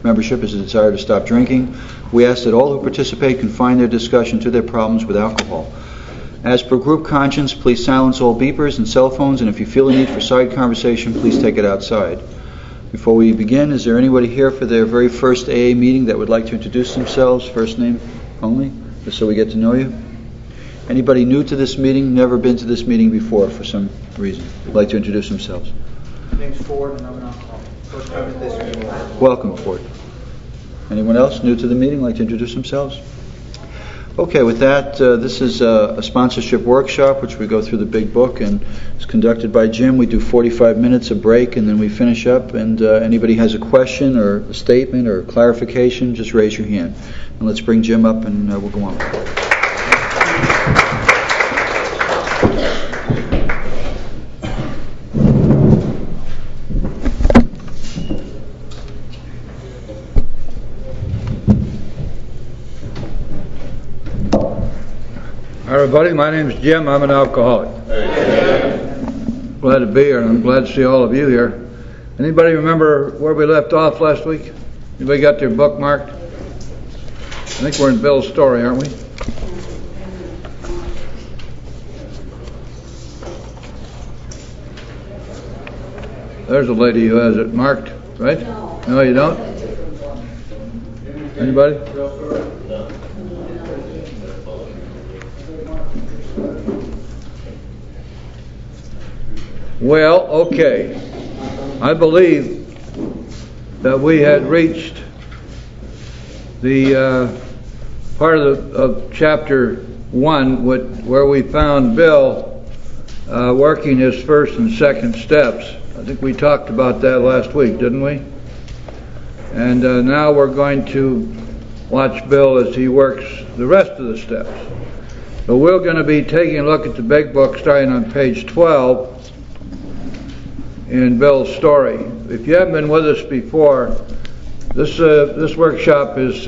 membership is a desire to stop drinking. We ask that all who participate confine their discussion to their problems with alcohol. As per group conscience, please silence all beepers and cell phones, and if you feel a need for side conversation, please take it outside. Before we begin, is there anybody here for their very first AA meeting that would like to introduce themselves, first name only, just so we get to know you? Anybody new to this meeting, never been to this meeting before for some reason, would like to introduce themselves? My name's Ford and I'm an alcoholic. First time at this meeting. Welcome, Ford. Anyone else new to the meeting like to introduce themselves? Okay, with that, this is a sponsorship workshop which we go through the big book, and it's conducted by Jim. We do 45 minutes, a break, and then we finish up. And anybody has a question or a statement or clarification, just raise your hand. And let's bring Jim up and we'll go on. Hi everybody, my name is Jim. I'm an alcoholic. Glad to be here, and I'm glad to see all of you here. Anybody remember where we left off last week? Anybody got their book marked? I think we're in Bill's story, aren't we? There's a lady who has it marked, right? No, you don't? Anybody? Well, okay. I believe that we had reached the part of chapter 1 where we found Bill working his first and second steps. I think we talked about that last week, didn't we? And now we're going to watch Bill as he works the rest of the steps. So we're going to be taking a look at the big book starting on page 12 in Bill's story. If you haven't been with us before, this workshop is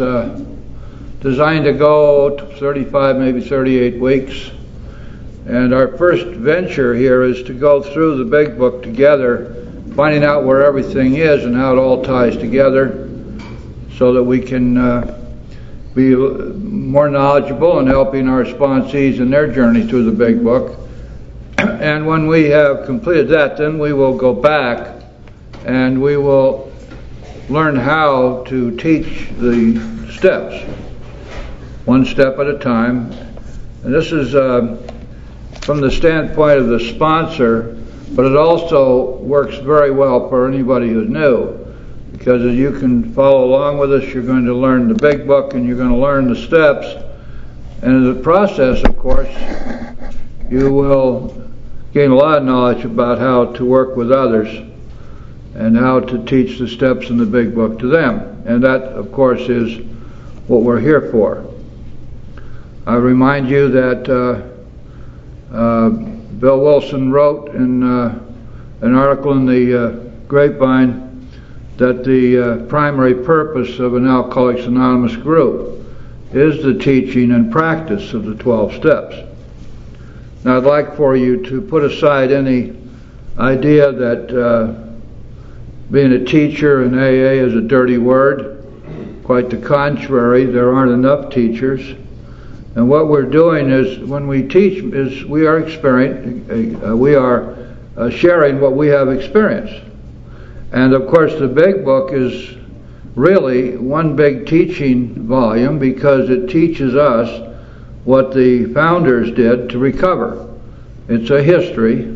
designed to go 35, maybe 38 weeks. And our first venture here is to go through the big book together, finding out where everything is and how it all ties together, so that we can be more knowledgeable in helping our sponsees in their journey through the big book. And when we have completed that, then we will go back and we will learn how to teach the steps, one step at a time. And this is from the standpoint of the sponsor, but it also works very well for anybody who's new, because as you can follow along with us, you're going to learn the big book and you're going to learn the steps. And in the process, of course, you will gain a lot of knowledge about how to work with others and how to teach the steps in the big book to them. And that, of course, is what we're here for. I remind you that Bill Wilson wrote in an article in the Grapevine that the primary purpose of an Alcoholics Anonymous group is the teaching and practice of the 12 steps. Now, I'd like for you to put aside any idea that being a teacher in AA is a dirty word. Quite the contrary, there aren't enough teachers. And what we're doing is, when we teach, is we are sharing what we have experienced. And of course, the big book is really one big teaching volume, because it teaches us what the founders did to recover. It's a history.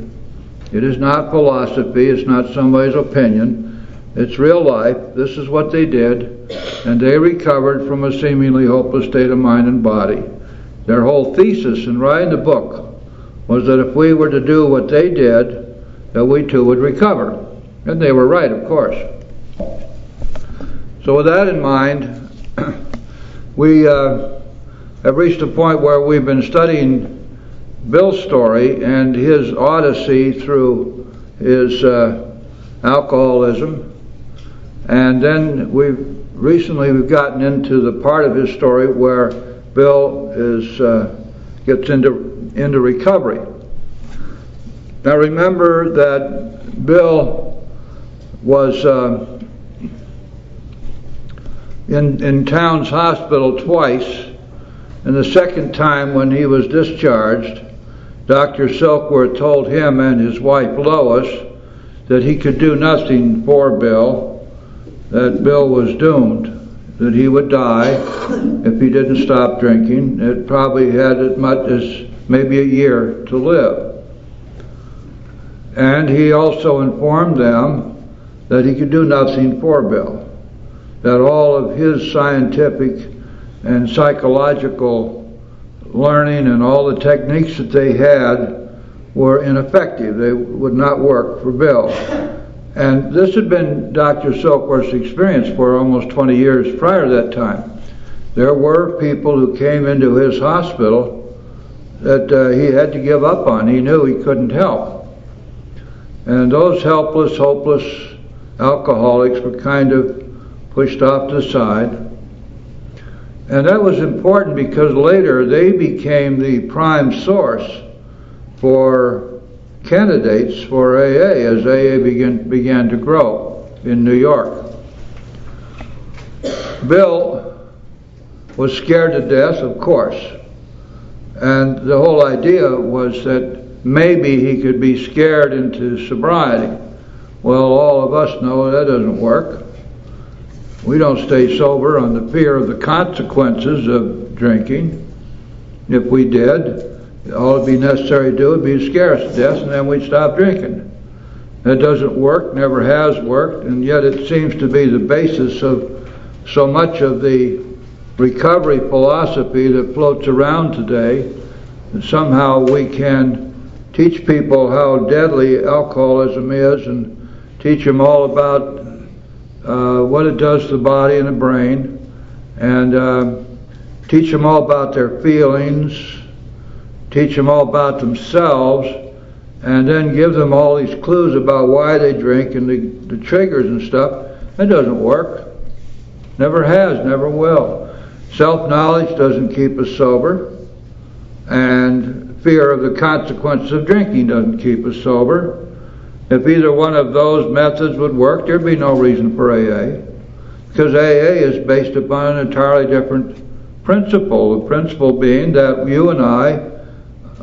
It is not philosophy. It's not somebody's opinion. It's real life. This is what they did, and they recovered from a seemingly hopeless state of mind and body. Their whole thesis in writing the book was that if we were to do what they did, that we too would recover. And they were right, of course. So with that in mind, we have reached a point where we've been studying Bill's story and his odyssey through his alcoholism, and then we've gotten into the part of his story where Bill gets into recovery. Now remember that Bill was in Towns Hospital twice, and the second time when he was discharged, Dr. Silkworth told him and his wife Lois that he could do nothing for Bill, that Bill was doomed, that he would die if he didn't stop drinking. It probably had as much as maybe a year to live. And he also informed them that he could do nothing for Bill, that all of his scientific and psychological learning and all the techniques that they had were ineffective. They would not work for Bill. And this had been Dr. Silkworth's experience for almost 20 years prior to that time. There were people who came into his hospital that he had to give up on. He knew he couldn't help. And those helpless, hopeless alcoholics were kind of pushed off to the side. And that was important because later they became the prime source for candidates for AA as AA began to grow in New York. Bill was scared to death, of course, and the whole idea was that maybe he could be scared into sobriety. Well, all of us know that doesn't work. We don't stay sober on the fear of the consequences of drinking. If we did, all it'd be necessary to do would be to scare us to death, and then we'd stop drinking. That doesn't work, never has worked, and yet it seems to be the basis of so much of the recovery philosophy that floats around today, that somehow we can teach people how deadly alcoholism is and teach them all about what it does to the body and the brain, and teach them all about their feelings, teach them all about themselves, and then give them all these clues about why they drink and the triggers and stuff. That doesn't work. Never has, never will. Self-knowledge doesn't keep us sober, and fear of the consequences of drinking doesn't keep us sober. If either one of those methods would work, there'd be no reason for AA, because AA is based upon an entirely different principle, the principle being that you and I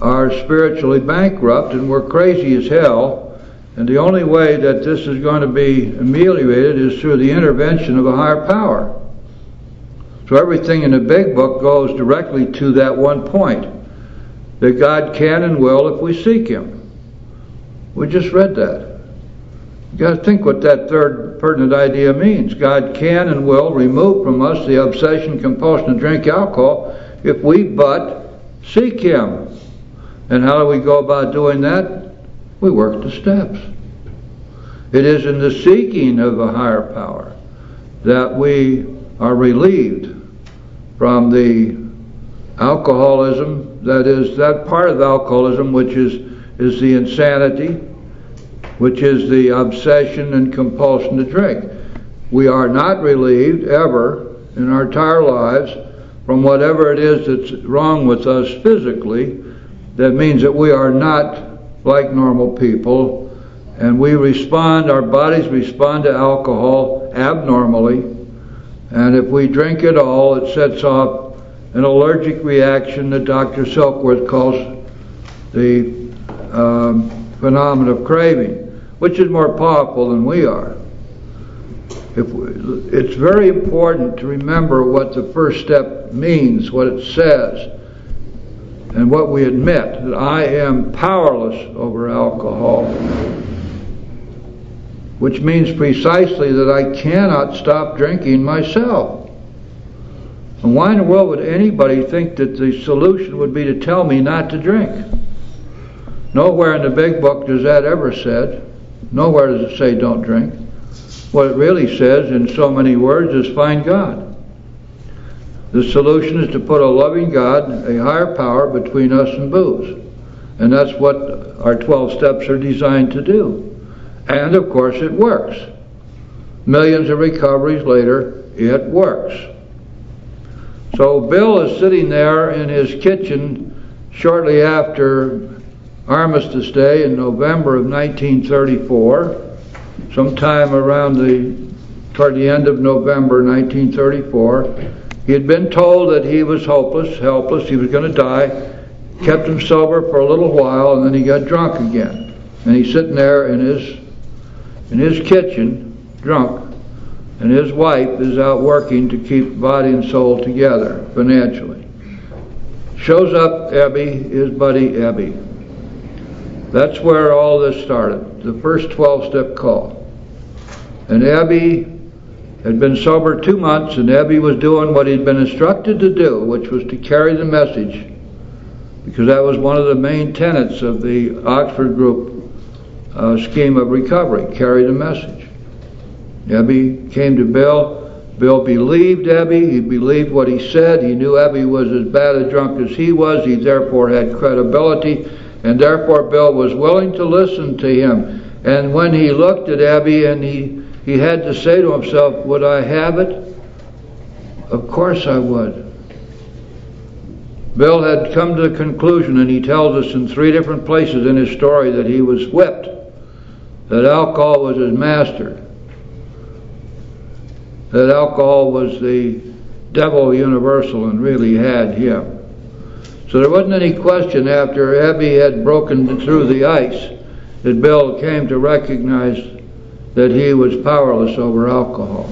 are spiritually bankrupt and we're crazy as hell, and the only way that this is going to be ameliorated is through the intervention of a higher power. So everything in the big book goes directly to that one point, that God can and will if we seek Him. We just read that. You got to think what that third pertinent idea means. God can and will remove from us the obsession, compulsion to drink alcohol if we but seek Him. And how do we go about doing that? We work the steps. It is in the seeking of a higher power that we are relieved from the alcoholism, that is, that part of alcoholism which is the insanity, which is the obsession and compulsion to drink. We are not relieved ever in our entire lives from whatever it is that's wrong with us physically. That means that we are not like normal people, and we respond, our bodies respond to alcohol abnormally, and if we drink at all, it sets off an allergic reaction that Dr. Silkworth calls the phenomenon of craving, which is more powerful than we are. It's very important to remember what the first step means, what it says, and what we admit, that I am powerless over alcohol, which means precisely that I cannot stop drinking myself. And why in the world would anybody think that the solution would be to tell me not to drink? Nowhere in the big book does that ever said. Nowhere does it say don't drink. What it really says in so many words is find God. The solution is to put a loving God, a higher power, between us and booze. And that's what our 12 steps are designed to do. And of course it works. Millions of recoveries later, it works. So Bill is sitting there in his kitchen shortly after Armistice Day in November of 1934, sometime around the toward the end of November 1934. He had been told that he was hopeless, helpless, he was going to die, kept him sober for a little while, and then he got drunk again. And he's sitting there in his kitchen, drunk, and his wife is out working to keep body and soul together financially. Shows up Ebby, his buddy Ebby. That's where all this started, the first 12-step call. And Ebby had been sober 2 months, and Ebby was doing what he'd been instructed to do, which was to carry the message, because that was one of the main tenets of the Oxford Group scheme of recovery, carry the message. Ebby came to Bill. Bill believed Ebby. He believed what he said. He knew Ebby was as bad a drunk as he was. He therefore had credibility, and therefore Bill was willing to listen to him. And when he looked at Ebby and he had to say to himself, would I have it? Of course I would. Bill had come to the conclusion, and he tells us in 3 different places in his story, that he was whipped, that alcohol was his master, that alcohol was the devil universal and really had him. So there wasn't any question after Ebby had broken through the ice that Bill came to recognize that he was powerless over alcohol.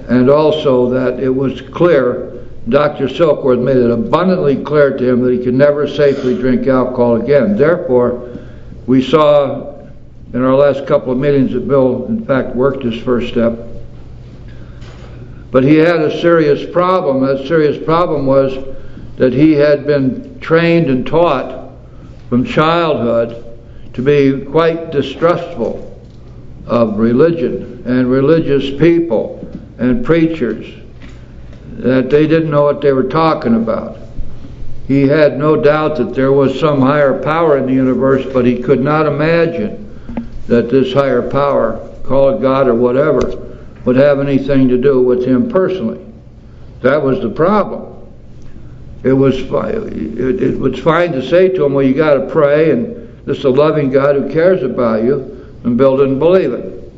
And also that it was clear, Dr. Silkworth made it abundantly clear to him that he could never safely drink alcohol again. Therefore, we saw in our last couple of meetings that Bill, in fact, worked his first step. But he had a serious problem. That serious problem was that he had been trained and taught from childhood to be quite distrustful of religion and religious people and preachers, that they didn't know what they were talking about. He had no doubt that there was some higher power in the universe, but he could not imagine that this higher power, call it God or whatever, would have anything to do with him personally. That was the problem. It was fine to say to him, well, you got to pray, and this is a loving God who cares about you, and Bill didn't believe it.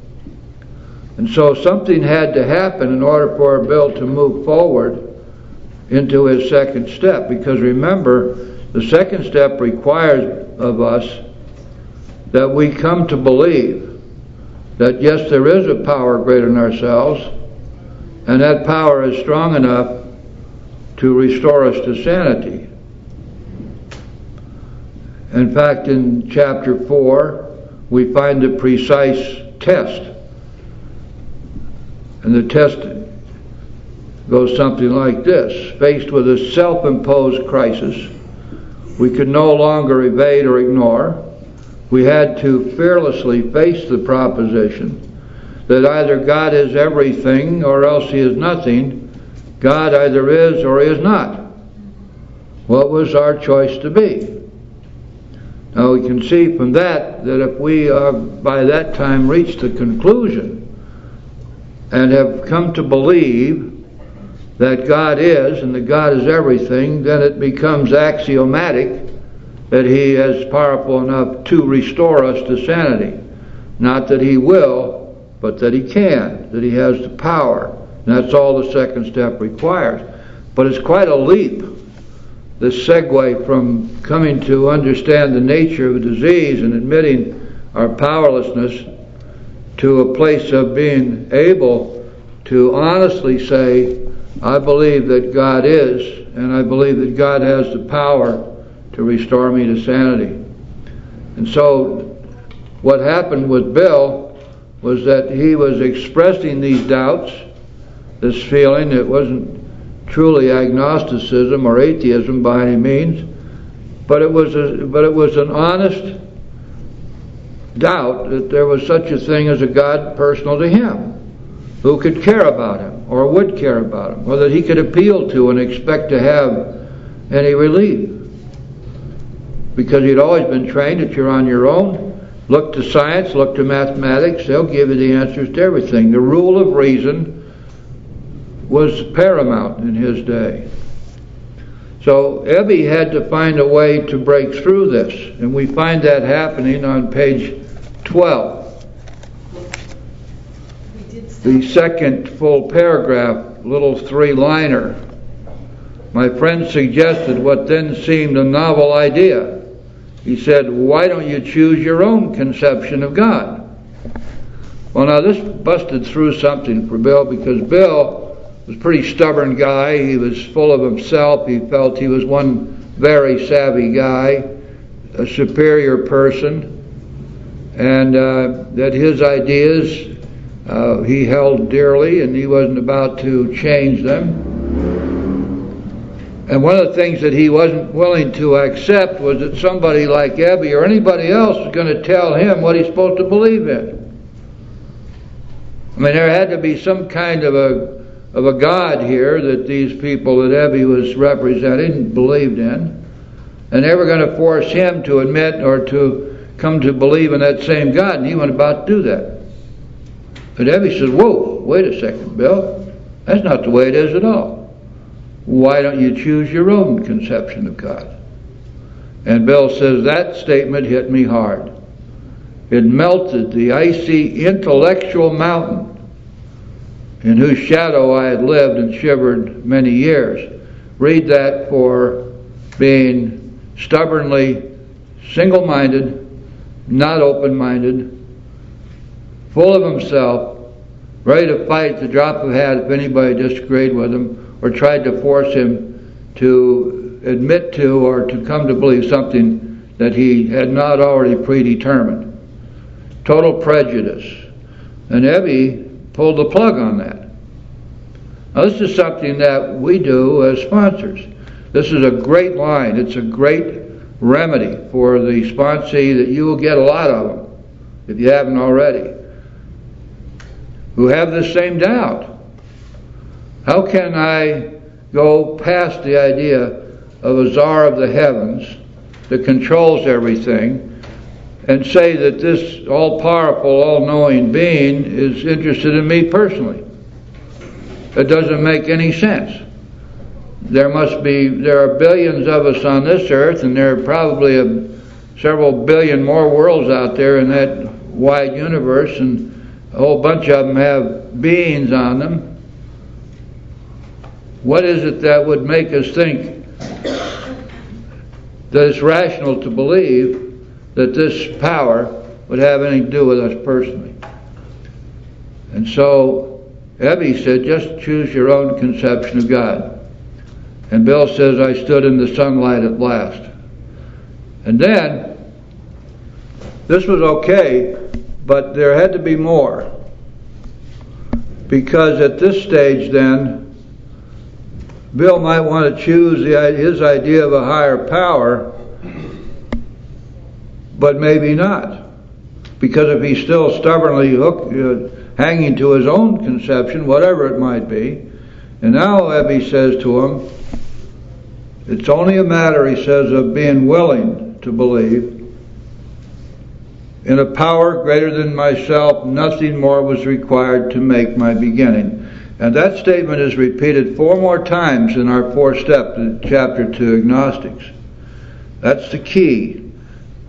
And so something had to happen in order for Bill to move forward into his second step, because remember, the second step requires of us that we come to believe that yes, there is a power greater than ourselves, and that power is strong enough to restore us to sanity. In fact, in chapter 4, we find the precise test. And the test goes something like this. Faced with a self-imposed crisis, we could no longer evade or ignore. We had to fearlessly face the proposition that either God is everything or else he is nothing. God either is or is not. What was our choice to be? Now we can see from that if we by that time reached the conclusion and have come to believe that God is and that God is everything, then it becomes axiomatic that he is powerful enough to restore us to sanity. Not that he will, but that he can, that he has the power. And that's all the second step requires. But it's quite a leap, this segue from coming to understand the nature of a disease and admitting our powerlessness to a place of being able to honestly say, I believe that God is, and I believe that God has the power to restore me to sanity. And so what happened with Bill was that he was expressing these doubts, this feeling. It wasn't truly agnosticism or atheism by any means, but it was an honest doubt that there was such a thing as a God personal to him, who could care about him or would care about him, or that he could appeal to and expect to have any relief. Because he'd always been trained that you're on your own. Look to science, look to mathematics, they'll give you the answers to everything. The rule of reason was paramount in his day. So Ebby had to find a way to break through this, and we find that happening on page 12. the second full paragraph, little three-liner, my friend suggested what then seemed a novel idea. He said, why don't you choose your own conception of God? Well, now this busted through something for Bill, because Bill was a pretty stubborn guy. He was full of himself. He felt he was one very savvy guy, a superior person, and that his ideas he held dearly, and he wasn't about to change them. And one of the things that he wasn't willing to accept was that somebody like Ebby or anybody else was going to tell him what he's supposed to believe in. I mean, there had to be some kind of a God here that these people that Ebby was representing believed in, and they were going to force him to admit or to come to believe in that same God, and he wasn't about to do that. But Ebby says, whoa, wait a second, Bill, that's not the way it is at all. Why don't you choose your own conception of God? And Bill says, that statement hit me hard. It melted the icy intellectual mountain in whose shadow I had lived and shivered many years. Read that for being stubbornly single-minded, not open-minded, full of himself, ready to fight at the drop of a hat if anybody disagreed with him or tried to force him to admit to or to come to believe something that he had not already predetermined. Total prejudice. And Ebby pulled the plug on that. Now this is something that we do as sponsors. This is a great line. It's a great remedy for the sponsee that you will get a lot of them, if you haven't already, who have this same doubt. How can I go past the idea of a czar of the heavens that controls everything and say that this all-powerful, all-knowing being is interested in me personally? It doesn't make any sense. There are billions of us on this earth, and there are probably several billion more worlds out there in that wide universe, and a whole bunch of them have beings on them. What is it that would make us think that it's rational to believe that this power would have anything to do with us personally? And so Ebby said, just choose your own conception of God. And Bill says, I stood in the sunlight at last. And then, this was okay, but there had to be more. Because at this stage then, Bill might want to choose his idea of a higher power, but maybe not. Because if he's still stubbornly hanging to his own conception, whatever it might be, and now Ebby says to him, it's only a matter, he says, of being willing to believe. In a power greater than myself, nothing more was required to make my beginning. And that statement is repeated 4 more times in our 4-step, chapter 2, Agnostics. That's the key.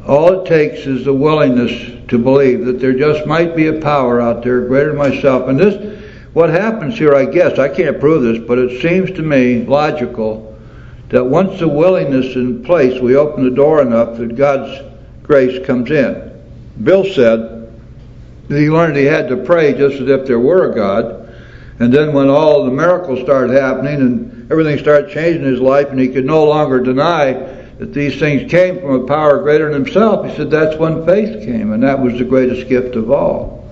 All it takes is the willingness to believe that there just might be a power out there greater than myself. And this, what happens here, I guess, I can't prove this, but it seems to me logical that once the willingness is in place, we open the door enough that God's grace comes in. Bill said that he learned he had to pray just as if there were a God. And then when all the miracles started happening and everything started changing in his life and he could no longer deny that these things came from a power greater than himself, he said that's when faith came, and that was the greatest gift of all.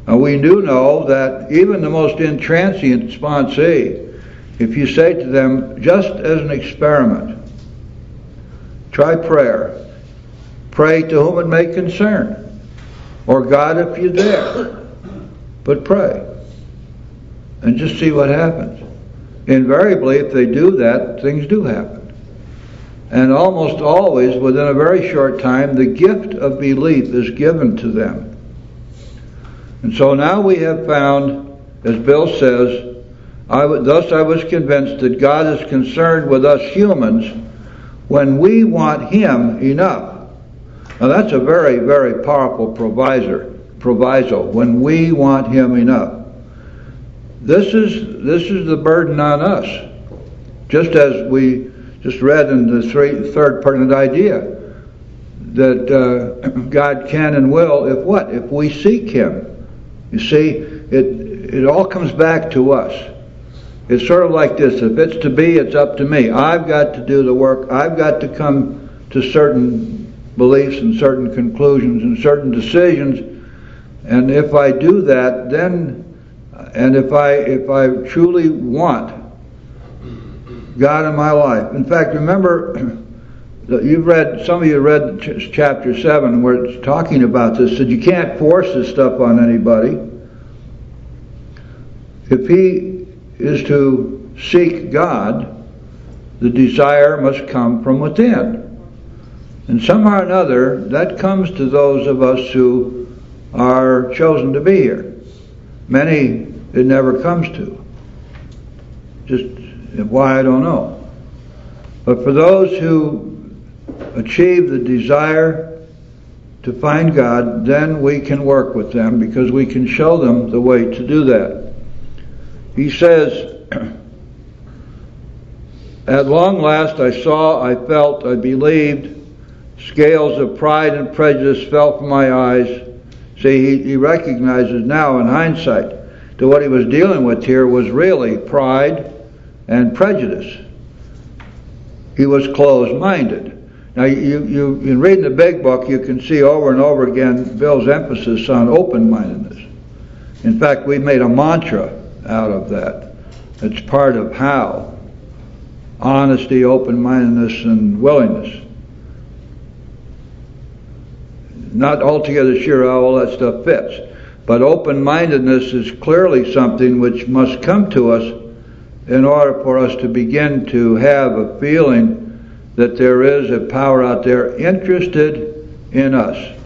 Now we do know that even the most intransient sponsee, if you say to them, just as an experiment, try prayer. Pray to whom it may concern, or God if you dare, but pray. And just see what happens. Invariably, if they do that, things do happen. And almost always, within a very short time, the gift of belief is given to them. And so now we have found, as Bill says, thus I was convinced that God is concerned with us humans when we want Him enough. Now that's a very, very powerful provisor. proviso, when we want Him enough. This is the burden on us. Just as we just read in the third pertinent idea, that God can and will, if what? If we seek Him. You see, it all comes back to us. It's sort of like this: if it's to be, it's up to me. I've got to do the work. I've got to come to certain beliefs and certain conclusions and certain decisions. And if I do that, then, and if I truly want God in my life. In fact, remember, some of you read chapter 7 where it's talking about this, that you can't force this stuff on anybody. If he is to seek God, the desire must come from within. And somehow or another, that comes to those of us who are chosen to be here. Many it never comes to. Just why, I don't know. But for those who achieve the desire to find God, then we can work with them because we can show them the way to do that. He says, at long last I saw, I felt, I believed, scales of pride and prejudice fell from my eyes. See, he recognizes now in hindsight that what he was dealing with here was really pride and prejudice. He was closed-minded. Now, you in reading the big book, you can see over and over again Bill's emphasis on open-mindedness. In fact, we made a mantra out of that. It's part of how. Honesty, open-mindedness, and willingness. Not altogether sure how all that stuff fits, but open-mindedness is clearly something which must come to us in order for us to begin to have a feeling that there is a power out there interested in us.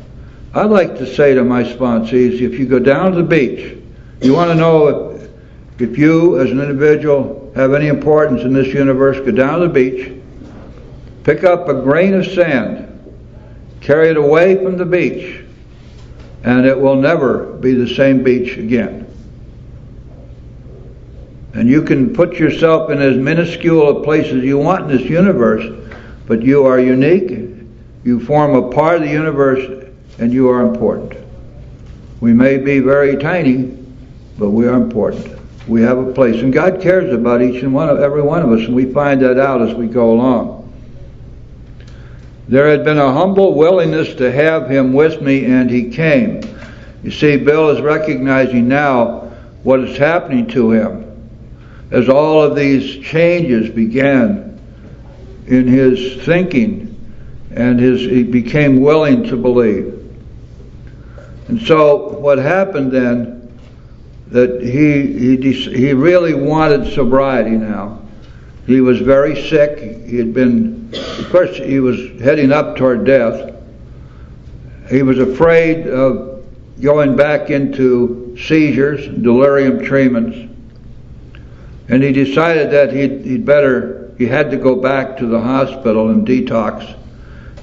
I'd like to say to my sponsees, if you go down to the beach, you want to know if you as an individual have any importance in this universe, go down to the beach, pick up a grain of sand, carry it away from the beach, and it will never be the same beach again. And you can put yourself in as minuscule a place as you want in this universe, but you are unique, you form a part of the universe, and you are important. We may be very tiny, but we are important. We have a place, and God cares about each and every one of us, and we find that out as we go along. There had been a humble willingness to have him with me, and he came. You see, Bill is recognizing now what is happening to him as all of these changes began in his thinking, and he became willing to believe. And so what happened then, that he really wanted sobriety now. He was very sick. He had been, of course, he was heading up toward death. He was afraid of going back into seizures, delirium tremens. And he decided that he had to go back to the hospital and detox.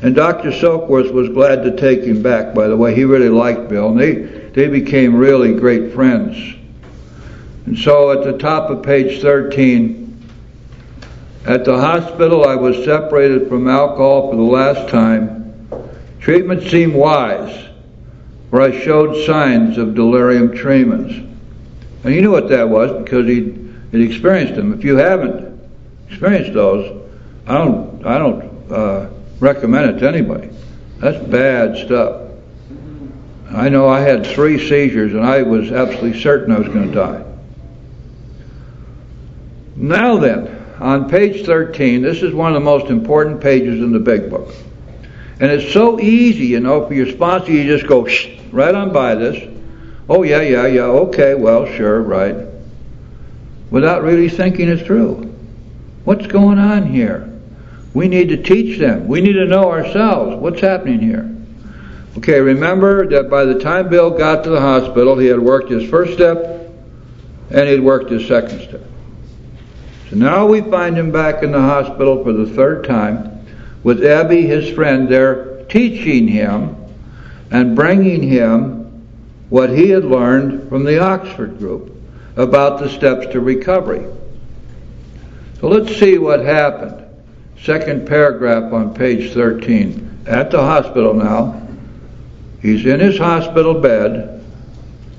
And Dr. Silkworth was glad to take him back, by the way. He really liked Bill, and they became really great friends. And so at the top of page 13, at the hospital I was separated from alcohol for the last time. Treatment seemed wise, for I showed signs of delirium tremens. And you knew what that was because he'd experienced them. If you haven't experienced those, I don't recommend it to anybody. That's bad stuff. I know I had 3 seizures and I was absolutely certain I was going to die. Now then, on page 13, this is one of the most important pages in the big book. And it's so easy, for your sponsor, you just go right on by this. Oh, yeah, okay, well, sure, right. Without really thinking it through. What's going on here? We need to teach them. We need to know ourselves. What's happening here? Okay, remember that by the time Bill got to the hospital, he had worked his first step and he had worked his second step. So now we find him back in the hospital for the 3rd time with Abby, his friend, there teaching him and bringing him what he had learned from the Oxford group about the steps to recovery. So let's see what happened. Second paragraph on page 13. At the hospital now. He's in his hospital bed.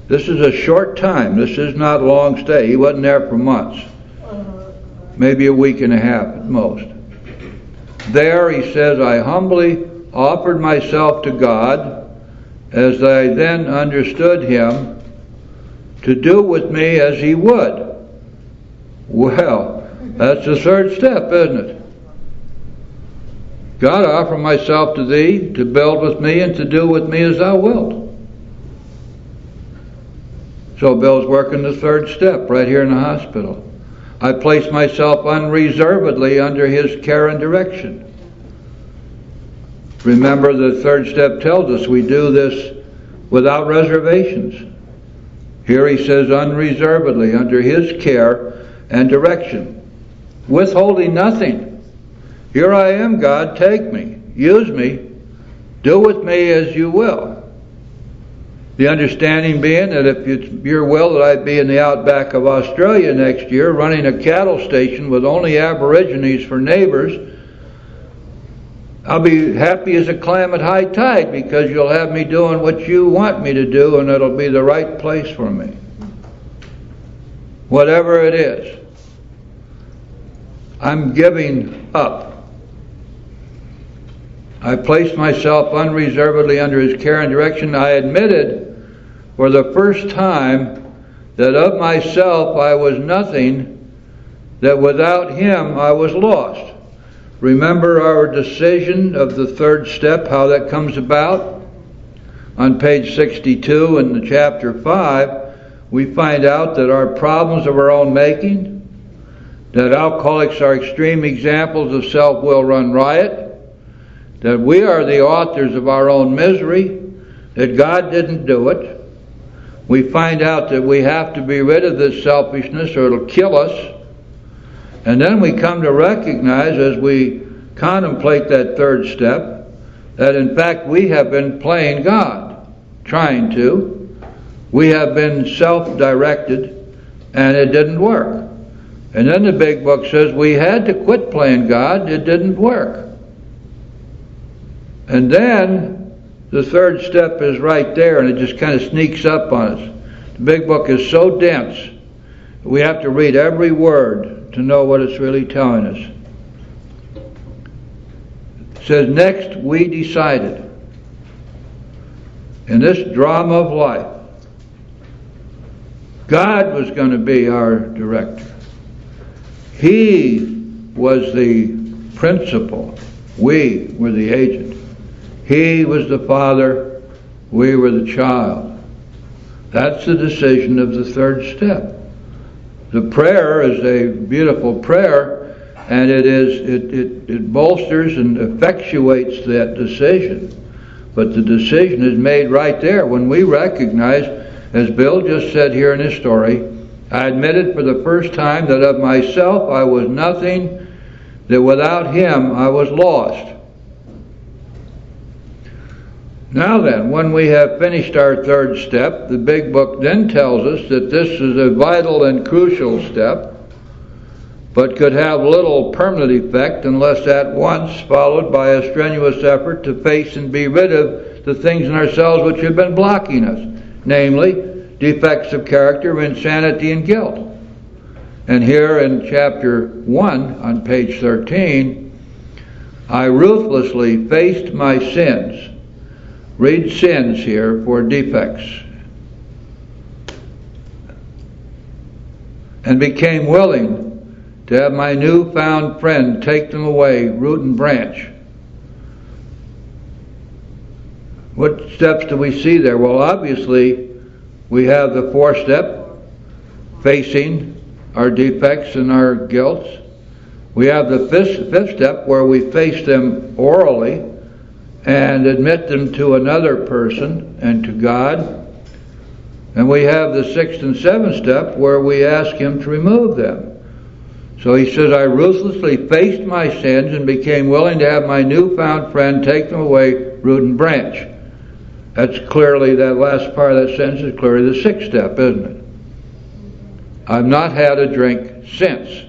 This is a short time. This is not a long stay. He wasn't there for months. Maybe a week and a half at most. There, he says, I humbly offered myself to God as I then understood him to do with me as he would. Well, that's the third step, isn't it? God, I offer myself to thee to build with me and to do with me as thou wilt. So Bill's working the third step right here in the hospital. I place myself unreservedly under his care and direction. Remember, the third step tells us we do this without reservations. Here he says unreservedly under his care and direction, withholding nothing. Here I am, God, take me, use me, do with me as you will. The understanding being that if it's your will that I be in the outback of Australia next year, running a cattle station with only Aborigines for neighbors, I'll be happy as a clam at high tide because you'll have me doing what you want me to do, and it'll be the right place for me. Whatever it is, I'm giving up. I placed myself unreservedly under his care and direction. I admitted for the first time that of myself I was nothing, that without him I was lost. Remember our decision of the third step, how that comes about? On page 62 in the chapter 5, we find out that our problems of our own making, that alcoholics are extreme examples of self-will run riot, that we are the authors of our own misery, that God didn't do it. We find out that we have to be rid of this selfishness or it'll kill us. And then we come to recognize as we contemplate that third step that in fact we have been playing God, trying to. We have been self-directed and it didn't work. And then the big book says we had to quit playing God, it didn't work. And then the third step is right there and it just kind of sneaks up on us. The big book is so dense, we have to read every word to know what it's really telling us. It says, next we decided in this drama of life, God was going to be our director. He was the principal. We were the agent. He was the father. We were the child. That's the decision of the third step. The prayer is a beautiful prayer, and it bolsters and effectuates that decision. But the decision is made right there when we recognize, as Bill just said here in his story, I admitted for the first time that of myself I was nothing, that without him I was lost. Now then, when we have finished our third step, the big book then tells us that this is a vital and crucial step, but could have little permanent effect unless at once followed by a strenuous effort to face and be rid of the things in ourselves which have been blocking us, namely, defects of character, insanity, and guilt. And here in chapter 1, on page 13, I ruthlessly faced my sins. Read sins here for defects. And became willing to have my newfound friend take them away, root and branch. What steps do we see there? Well, obviously, we have the fourth step, facing our defects and our guilt. We have the fifth step, where we face them orally and admit them to another person and to God. And we have the sixth and seventh step, where we ask him to remove them. So he says, I ruthlessly faced my sins and became willing to have my newfound friend take them away, root and branch. That's clearly, that last part of that sentence is clearly the sixth step, isn't it? I've not had a drink since.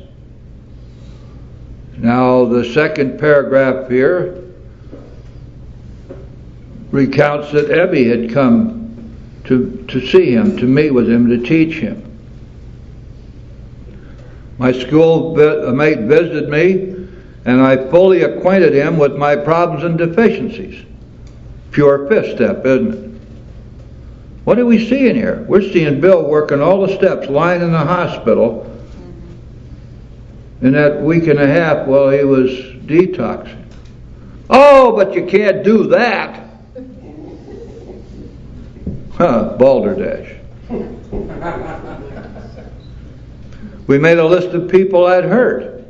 Now, the second paragraph here recounts that Ebby had come to see him, to meet with him, to teach him. My schoolmate visited me, and I fully acquainted him with my problems and deficiencies. Pure fifth step, isn't it? What are we seeing here? We're seeing Bill working all the steps, lying in the hospital in that week and a half while he was detoxing. Oh, but you can't do that. Balderdash. We made a list of people I'd hurt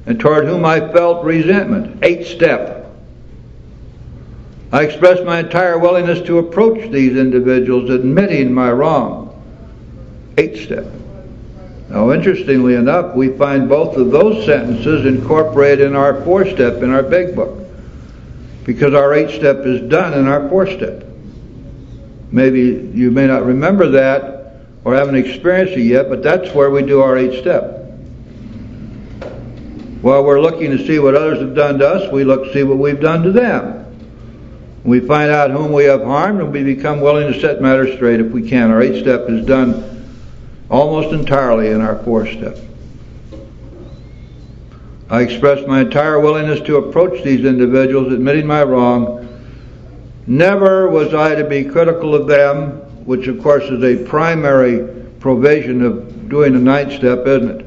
and toward whom I felt resentment. 8th step. I expressed my entire willingness to approach these individuals, admitting my wrong. 8th step. Now, interestingly enough, we find both of those sentences incorporated in our 4th step in our big book, because our 8th step is done in our 4th step. Maybe you may not remember that or haven't experienced it yet, but that's where we do our 8th step. While we're looking to see what others have done to us, we look to see what we've done to them. We find out whom we have harmed, and we become willing to set matters straight if we can. Our 8th step is done almost entirely in our 4th step. I expressed my entire willingness to approach these individuals, admitting my wrong. Never was I to be critical of them, which of course is a primary provision of doing the 9th step, isn't it?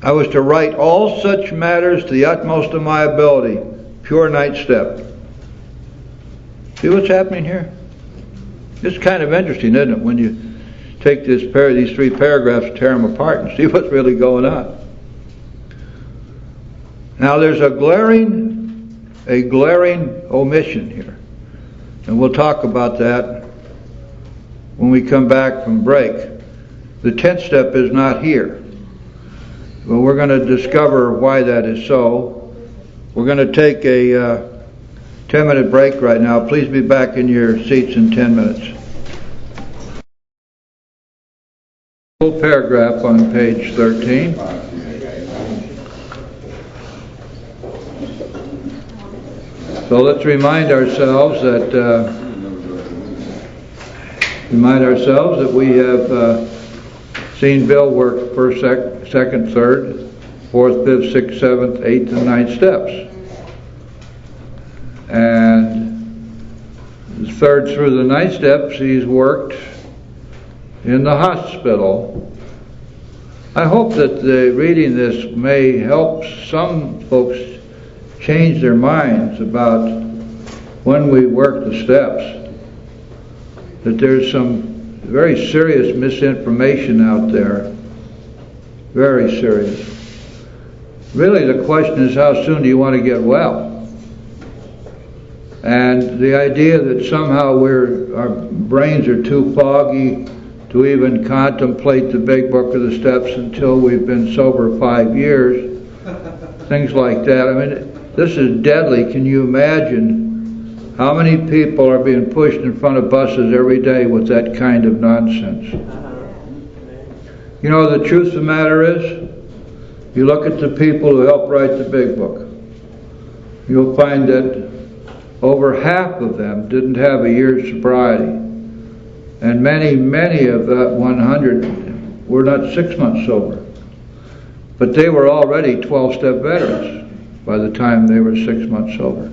I was to right all such matters to the utmost of my ability. Pure 9th step. See what's happening here? It's kind of interesting, isn't it, when you take these 3 paragraphs, tear them apart, and see what's really going on. Now, there's a glaring omission here, and we'll talk about that when we come back from break. The 10th step is not here. Well, we're going to discover why that is so. We're going to take a 10-minute break right now. Please be back in your seats in 10 minutes. Full paragraph on page 13. So let's remind ourselves that we have seen Bill work first, second, third, fourth, fifth, sixth, seventh, 8th, and 9th steps. And the 3rd through the 9th steps he's worked in the hospital. I hope that reading this may help some folks change their minds about when we work the steps. That there's some very serious misinformation out there. Very serious. Really, the question is, how soon do you want to get well? And the idea that somehow our brains are too foggy to even contemplate the big book of the steps until we've been sober 5 years, things like that. I mean, this is deadly. Can you imagine how many people are being pushed in front of buses every day with that kind of nonsense? You know, the truth of the matter is, you look at the people who helped write the big book, you'll find that over half of them didn't have a year's sobriety. And many of that 100 were not 6 months sober. But they were already 12-step veterans by the time they were 6 months sober.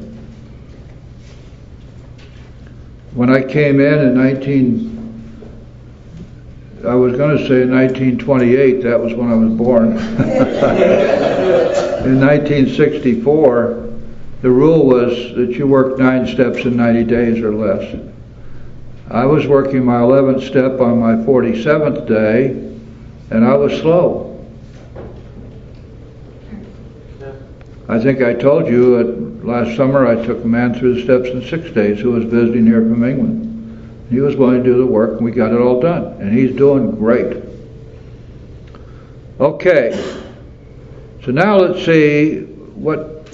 When I came in 1928, that was when I was born. In 1964, the rule was that you worked 9 steps in 90 days or less. I was working my 11th step on my 47th day, and I was slow. I think I told you that last summer I took a man through the steps in 6 days who was visiting here from England. He was willing to do the work, and we got it all done. And he's doing great. Okay. So now let's see what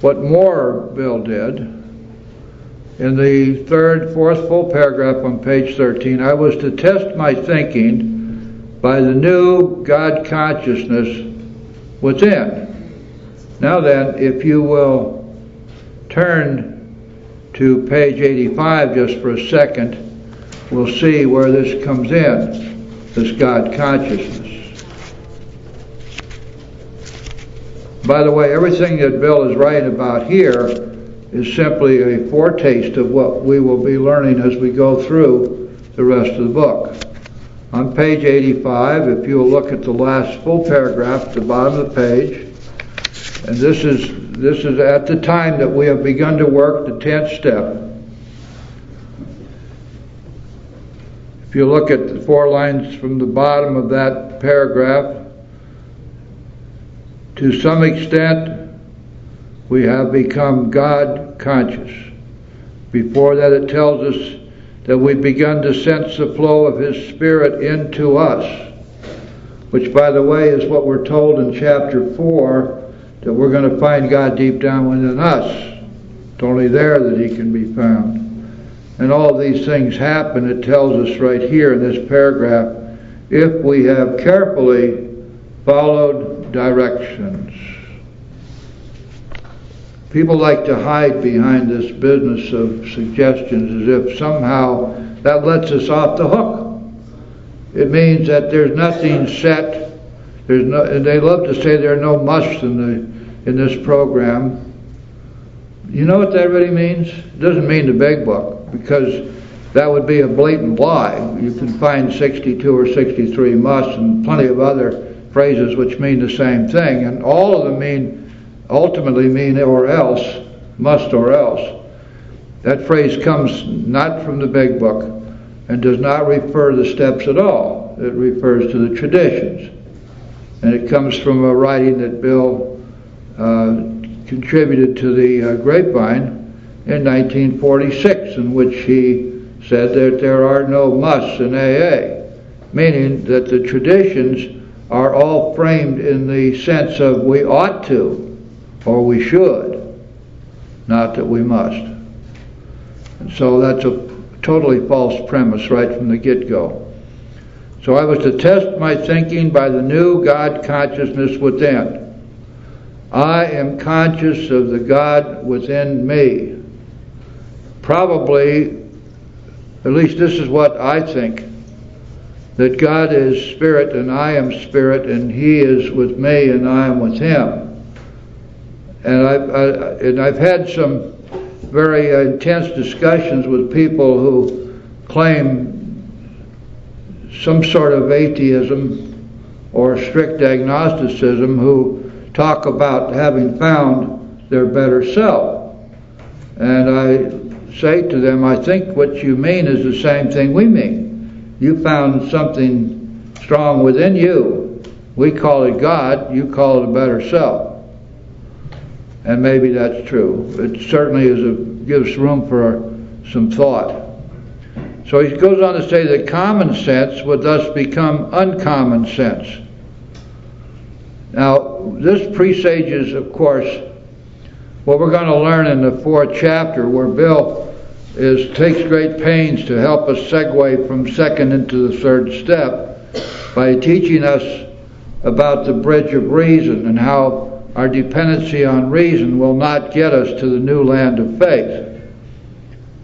more Bill did. in the fourth full paragraph on page 13, I was to test my thinking by the new God consciousness within. Now then, if you will turn to page 85 just for a second, we'll see where this comes in, this God consciousness. By the way, everything that Bill is writing about here is simply a foretaste of what we will be learning as we go through the rest of the book. On page 85, if you'll look at the last full paragraph at the bottom of the page, and this is at the time that we have begun to work the 10th step. If you look at the 4 lines from the bottom of that paragraph, to some extent we have become God conscious. Before that, it tells us that we've begun to sense the flow of His Spirit into us, which, by the way, is what we're told in chapter 4, that we're going to find God deep down within us. It's only there that He can be found. And all these things happen, it tells us right here in this paragraph, if we have carefully followed directions. People like to hide behind this business of suggestions as if somehow that lets us off the hook. It means that there's nothing set. And they love to say there are no musts in this program. You know what that really means? It doesn't mean the big book, because that would be a blatant lie. You can find 62 or 63 musts and plenty of other phrases which mean the same thing, and all of them ultimately mean or else, must or else. That phrase comes not from the big book and does not refer to the steps at all. It refers to the traditions. And it comes from a writing that Bill contributed to the Grapevine in 1946, in which he said that there are no musts in AA, meaning that the traditions are all framed in the sense of we ought to, or we should, not that we must. And so that's a totally false premise right from the get-go. So I was to test my thinking by the new God consciousness within. I am conscious of the God within me. Probably, at least this is what I think, that God is spirit and I am spirit, and He is with me and I am with Him. And I've had some very intense discussions with people who claim some sort of atheism or strict agnosticism, who talk about having found their better self. And I say to them, I think what you mean is the same thing we mean. You found something strong within you. We call it God, you call it a better self. And maybe that's true. It certainly gives room for some thought. So he goes on to say that common sense would thus become uncommon sense. Now, this presages, of course, what we're going to learn in the 4th chapter, where Bill takes great pains to help us segue from 2nd into the 3rd step by teaching us about the bridge of reason and how our dependency on reason will not get us to the new land of faith.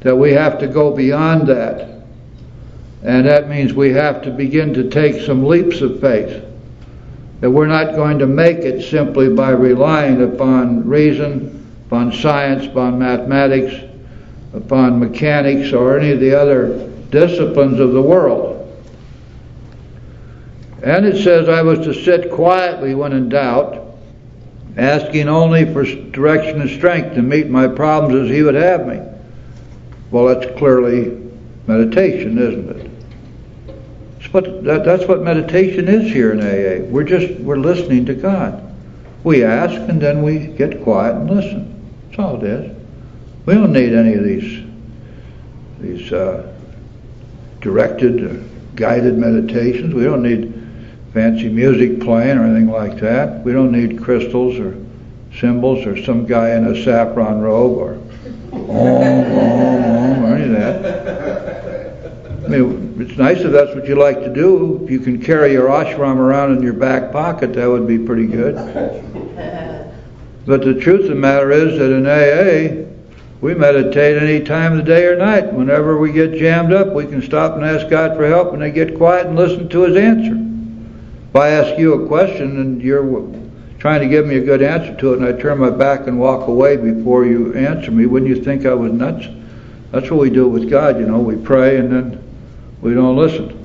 That we have to go beyond that. And that means we have to begin to take some leaps of faith. That we're not going to make it simply by relying upon reason, upon science, upon mathematics, upon mechanics, or any of the other disciplines of the world. And it says, I was to sit quietly when in doubt, asking only for direction and strength to meet my problems as He would have me. Well, that's clearly meditation, isn't it? That's what meditation is here in AA. We're listening to God. We ask and then we get quiet and listen. That's all it is. We don't need any of these directed or guided meditations. We don't need fancy music playing or anything like that. We don't need crystals or symbols or some guy in a saffron robe or Any of that. I mean, it's nice if that's what you like to do. If you can carry your ashram around in your back pocket, that would be pretty good. But the truth of the matter is that in AA, we meditate any time of the day or night. Whenever we get jammed up, we can stop and ask God for help, and then get quiet and listen to His answer. If I ask you a question and you're trying to give me a good answer to it, and I turn my back and walk away before you answer me, wouldn't you think I was nuts? That's what we do with God, you know. We pray and then we don't listen.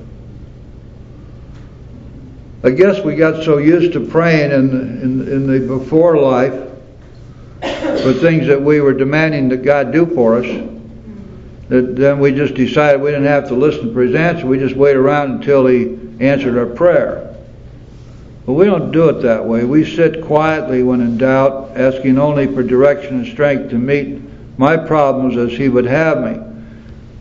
I guess we got so used to praying in the before life for things that we were demanding that God do for us, that then we just decided we didn't have to listen for His answer. We just wait around until He answered our prayer. But we don't do it that way. We sit quietly when in doubt, asking only for direction and strength to meet my problems as He would have me.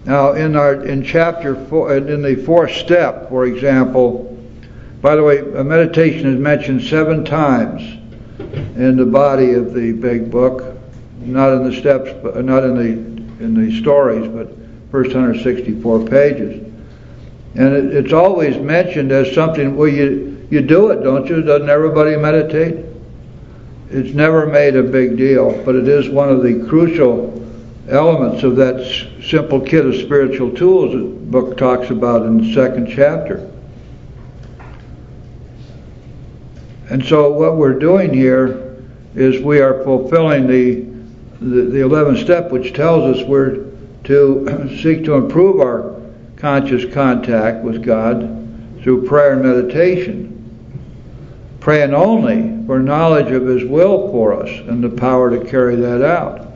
Now, in chapter 4, in the fourth step, for example, by the way, a meditation is mentioned 7 times in the body of the big book, not in the steps, but not in the stories, but first 164 pages. And it's always mentioned as something where you do it, don't you? Doesn't everybody meditate? It's never made a big deal, but it is one of the crucial elements of that simple kit of spiritual tools that the book talks about in the 2nd chapter. And so what we're doing here is we are fulfilling the 11th step, which tells us we're to seek to improve our conscious contact with God through prayer and meditation, praying only for knowledge of His will for us and the power to carry that out.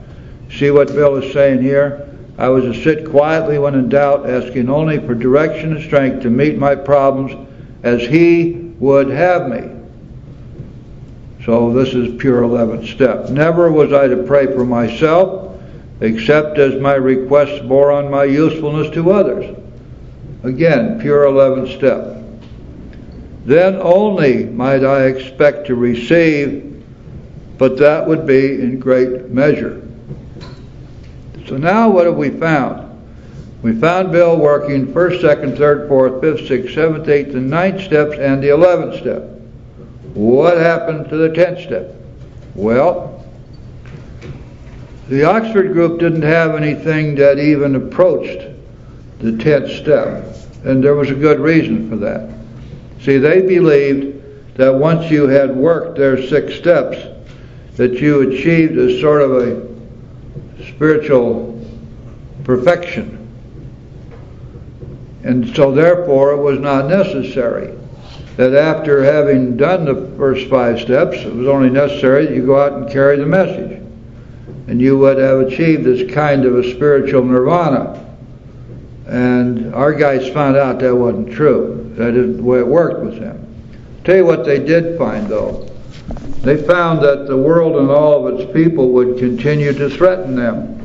See what Bill is saying here? I was to sit quietly when in doubt, asking only for direction and strength to meet my problems as He would have me. So this is pure 11th step. Never was I to pray for myself, except as my requests bore on my usefulness to others. Again, pure 11th step. Then only might I expect to receive, but that would be in great measure. So now what have we found? We found Bill working 1st, 2nd, 3rd, 4th, 5th, 6th, 7th, 8th, and 9th steps and the 11th step. What happened to the 10th step? Well, the Oxford group didn't have anything that even approached the 10th step, and there was a good reason for that. See, they believed that once you had worked their 6 steps, that you achieved a sort of a spiritual perfection. And so therefore it was not necessary that after having done the first 5 steps, it was only necessary that you go out and carry the message. And you would have achieved this kind of a spiritual nirvana. And our guys found out that wasn't true. That isn't the way it worked with them. Tell you what they did find, though. They found that the world and all of its people would continue to threaten them.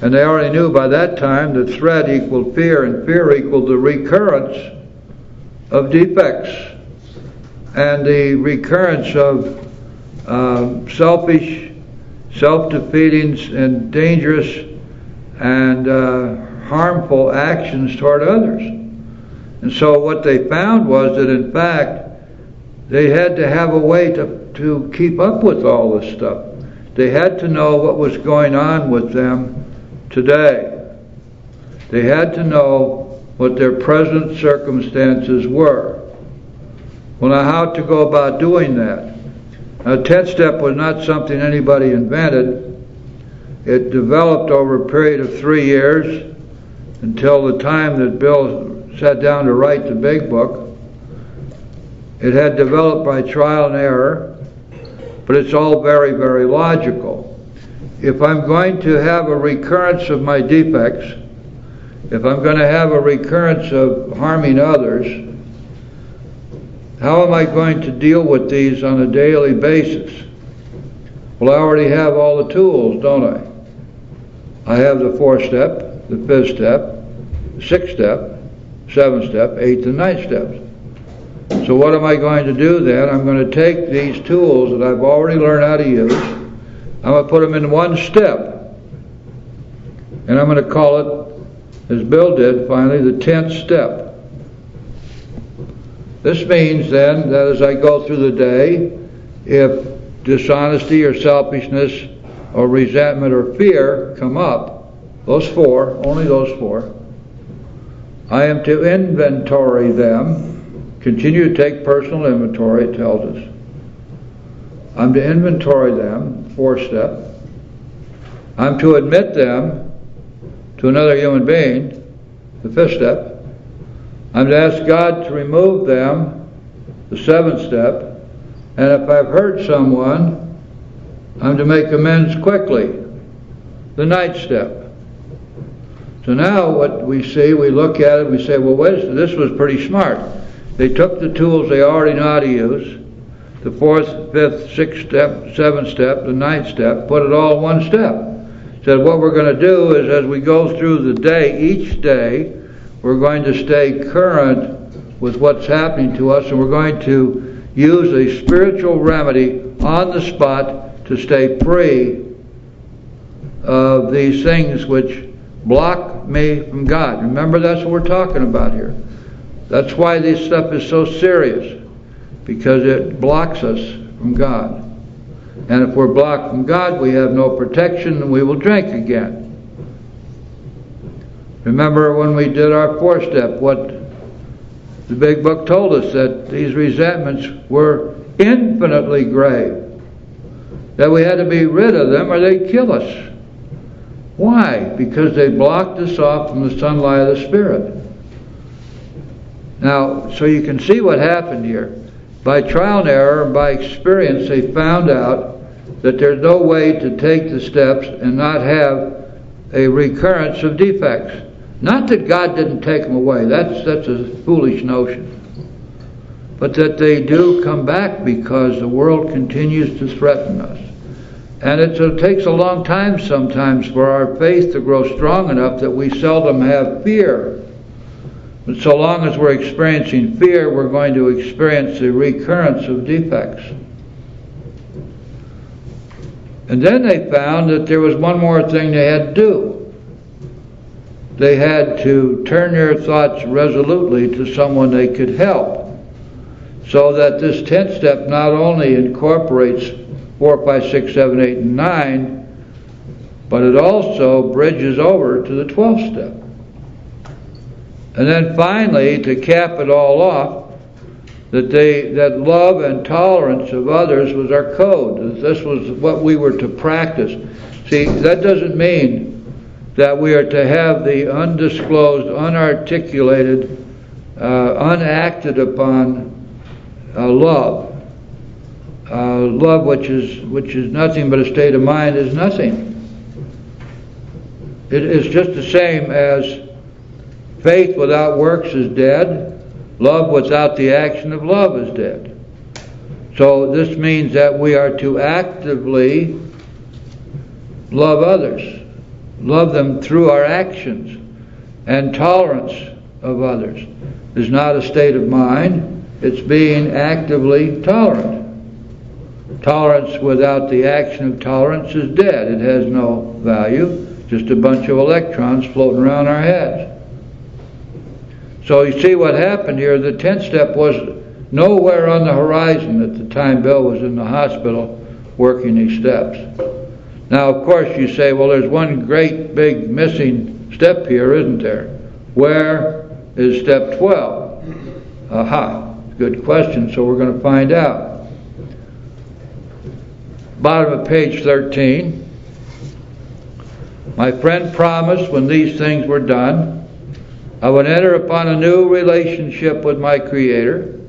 And they already knew by that time that threat equaled fear, and fear equaled the recurrence of defects and the recurrence of selfish, self-defeating, and dangerous and harmful actions toward others. And so what they found was that in fact they had to have a way to keep up with all this stuff. They had to know what was going on with them today. They had to know what their present circumstances were. Well, now how to go about doing that? Now, 10th step was not something anybody invented. It developed over a period of 3 years until the time that Bill sat down to write the big book. It had developed by trial and error, but it's all very, very logical. If I'm going to have a recurrence of my defects, if I'm going to have a recurrence of harming others, how am I going to deal with these on a daily basis? Well, I already have all the tools, don't I? I have the 4th step, the 5th step, the 6th step, 7th step, 8th and 9th steps. So what am I going to do then? I'm going to take these tools that I've already learned how to use. I'm going to put them in one step. And I'm going to call it, as Bill did finally, the 10th step. This means then that as I go through the day, if dishonesty or selfishness or resentment or fear come up, those four, only those four, I am to inventory them. Continue to take personal inventory, it tells us. I'm to inventory them, 4th step. I'm to admit them to another human being, the 5th step. I'm to ask God to remove them, the 7th step. And if I've hurt someone, I'm to make amends quickly, the 9th step. So now what we see, we look at it, we say, well, this was pretty smart. They took the tools they already know how to use, the 4th, 5th, 6th step, 7th step, the 9th step, put it all in one step. Said what we're going to do is as we go through the day, each day, we're going to stay current with what's happening to us, and we're going to use a spiritual remedy on the spot to stay free of these things which block me from God. Remember, that's what we're talking about here. That's why this stuff is so serious, because it blocks us from God. And if we're blocked from God, we have no protection, and we will drink again. Remember when we did our 4th step, what the big book told us, that these resentments were infinitely grave, that we had to be rid of them or they'd kill us. Why? Because they blocked us off from the sunlight of the Spirit. Now, so you can see what happened here. By trial and error, and by experience, they found out that there's no way to take the steps and not have a recurrence of defects. Not that God didn't take them away, that's a foolish notion. But that they do come back because the world continues to threaten us. And it takes a long time sometimes for our faith to grow strong enough that we seldom have fear. But so long as we're experiencing fear, we're going to experience the recurrence of defects. And then they found that there was one more thing they had to do. They had to turn their thoughts resolutely to someone they could help. So that this 10th step not only incorporates 4, 5, 6, 7, 8, and 9, but it also bridges over to the 12th step. And then finally, to cap it all off, that love and tolerance of others was our code. This was what we were to practice. See, that doesn't mean that we are to have the undisclosed, unarticulated, unacted upon love. Love which is nothing but a state of mind is nothing. It is just the same as faith without works is dead. Love without the action of love is dead. So this means that we are to actively love others, love them through our actions, and tolerance of others is not a state of mind, it's being actively tolerant. Tolerance without the action of tolerance is dead. It has no value, just a bunch of electrons floating around our heads. So you see what happened here. The 10th step was nowhere on the horizon at the time Bill was in the hospital working these steps. Now, of course, you say, well, there's one great big missing step here, isn't there? Where is step 12? Aha, good question, so we're going to find out. Bottom of page 13. My friend promised when these things were done, I would enter upon a new relationship with my Creator,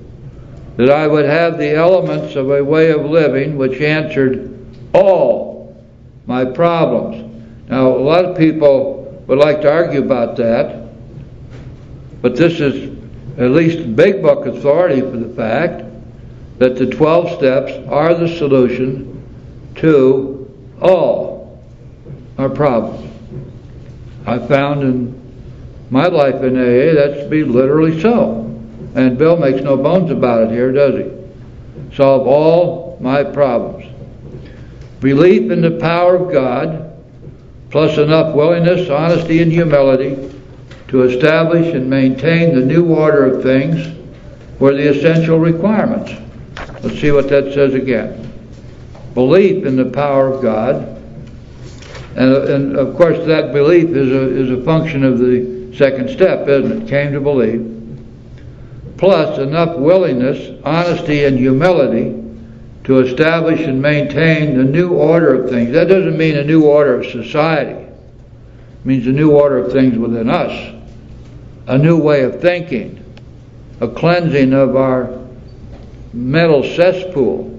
that I would have the elements of a way of living which answered all my problems. Now, a lot of people would like to argue about that, but this is at least big book authority for the fact that the 12 steps are the solution to all our problems. I found in my life in AA that's to be literally so. And Bill makes no bones about it here, does he? Solve all my problems. Belief in the power of God plus enough willingness, honesty, and humility to establish and maintain the new order of things were the essential requirements. Let's see what that says again. Belief in the power of God, and of course that belief is a function of the second step, isn't it? Came to believe. Plus enough willingness, honesty, and humility to establish and maintain the new order of things. That doesn't mean a new order of society. It means a new order of things within us. A new way of thinking. A cleansing of our mental cesspool.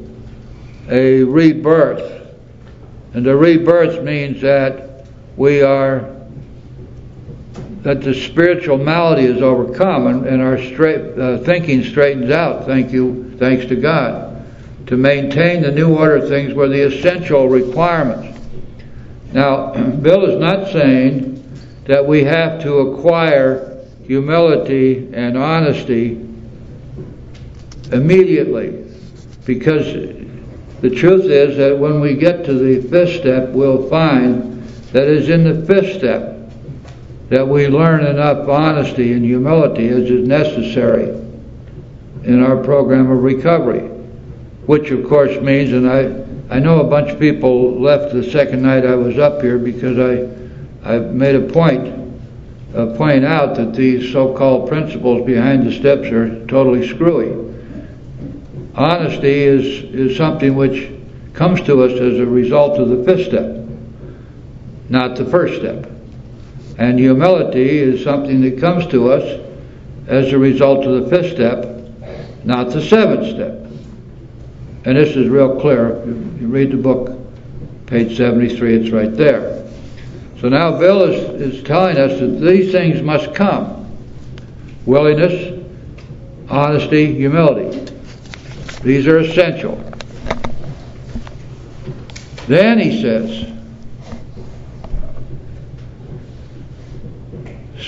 A rebirth. And the rebirth means that that the spiritual malady is overcome and our thinking straightens out, thanks to God. To maintain the new order of things were the essential requirements. Now, Bill is not saying that we have to acquire humility and honesty immediately, because the truth is that when we get to the fifth step, we'll find that it's in the fifth step that we learn enough honesty and humility as is necessary in our program of recovery. Which of course means, and I know a bunch of people left the second night I was up here because I made a point of pointing out that these so-called principles behind the steps are totally screwy. Honesty is something which comes to us as a result of the fifth step, not the first step. And humility is something that comes to us as a result of the fifth step, not the seventh step. And this is real clear. If you read the book, page 73, it's right there. So now Bill is telling us that these things must come. Willingness, honesty, humility. These are essential. Then he says,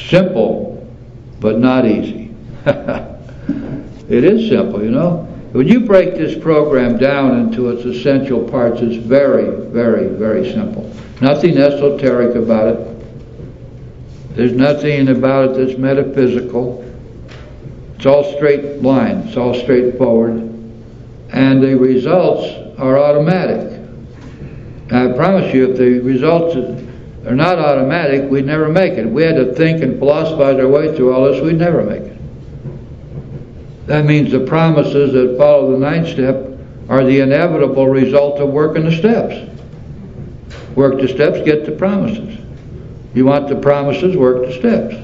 simple, but not easy. It is simple, you know. When you break this program down into its essential parts, it's very, very, very simple. Nothing esoteric about it. There's nothing about it that's metaphysical. It's all straight line. It's all straightforward. And the results are automatic. And I promise you, if the results are not automatic, we'd never make it. If we had to think and philosophize our way through all this, we'd never make it. That means the promises that follow the ninth step are the inevitable result of working the steps. Work the steps, get the promises. You want the promises, work the steps.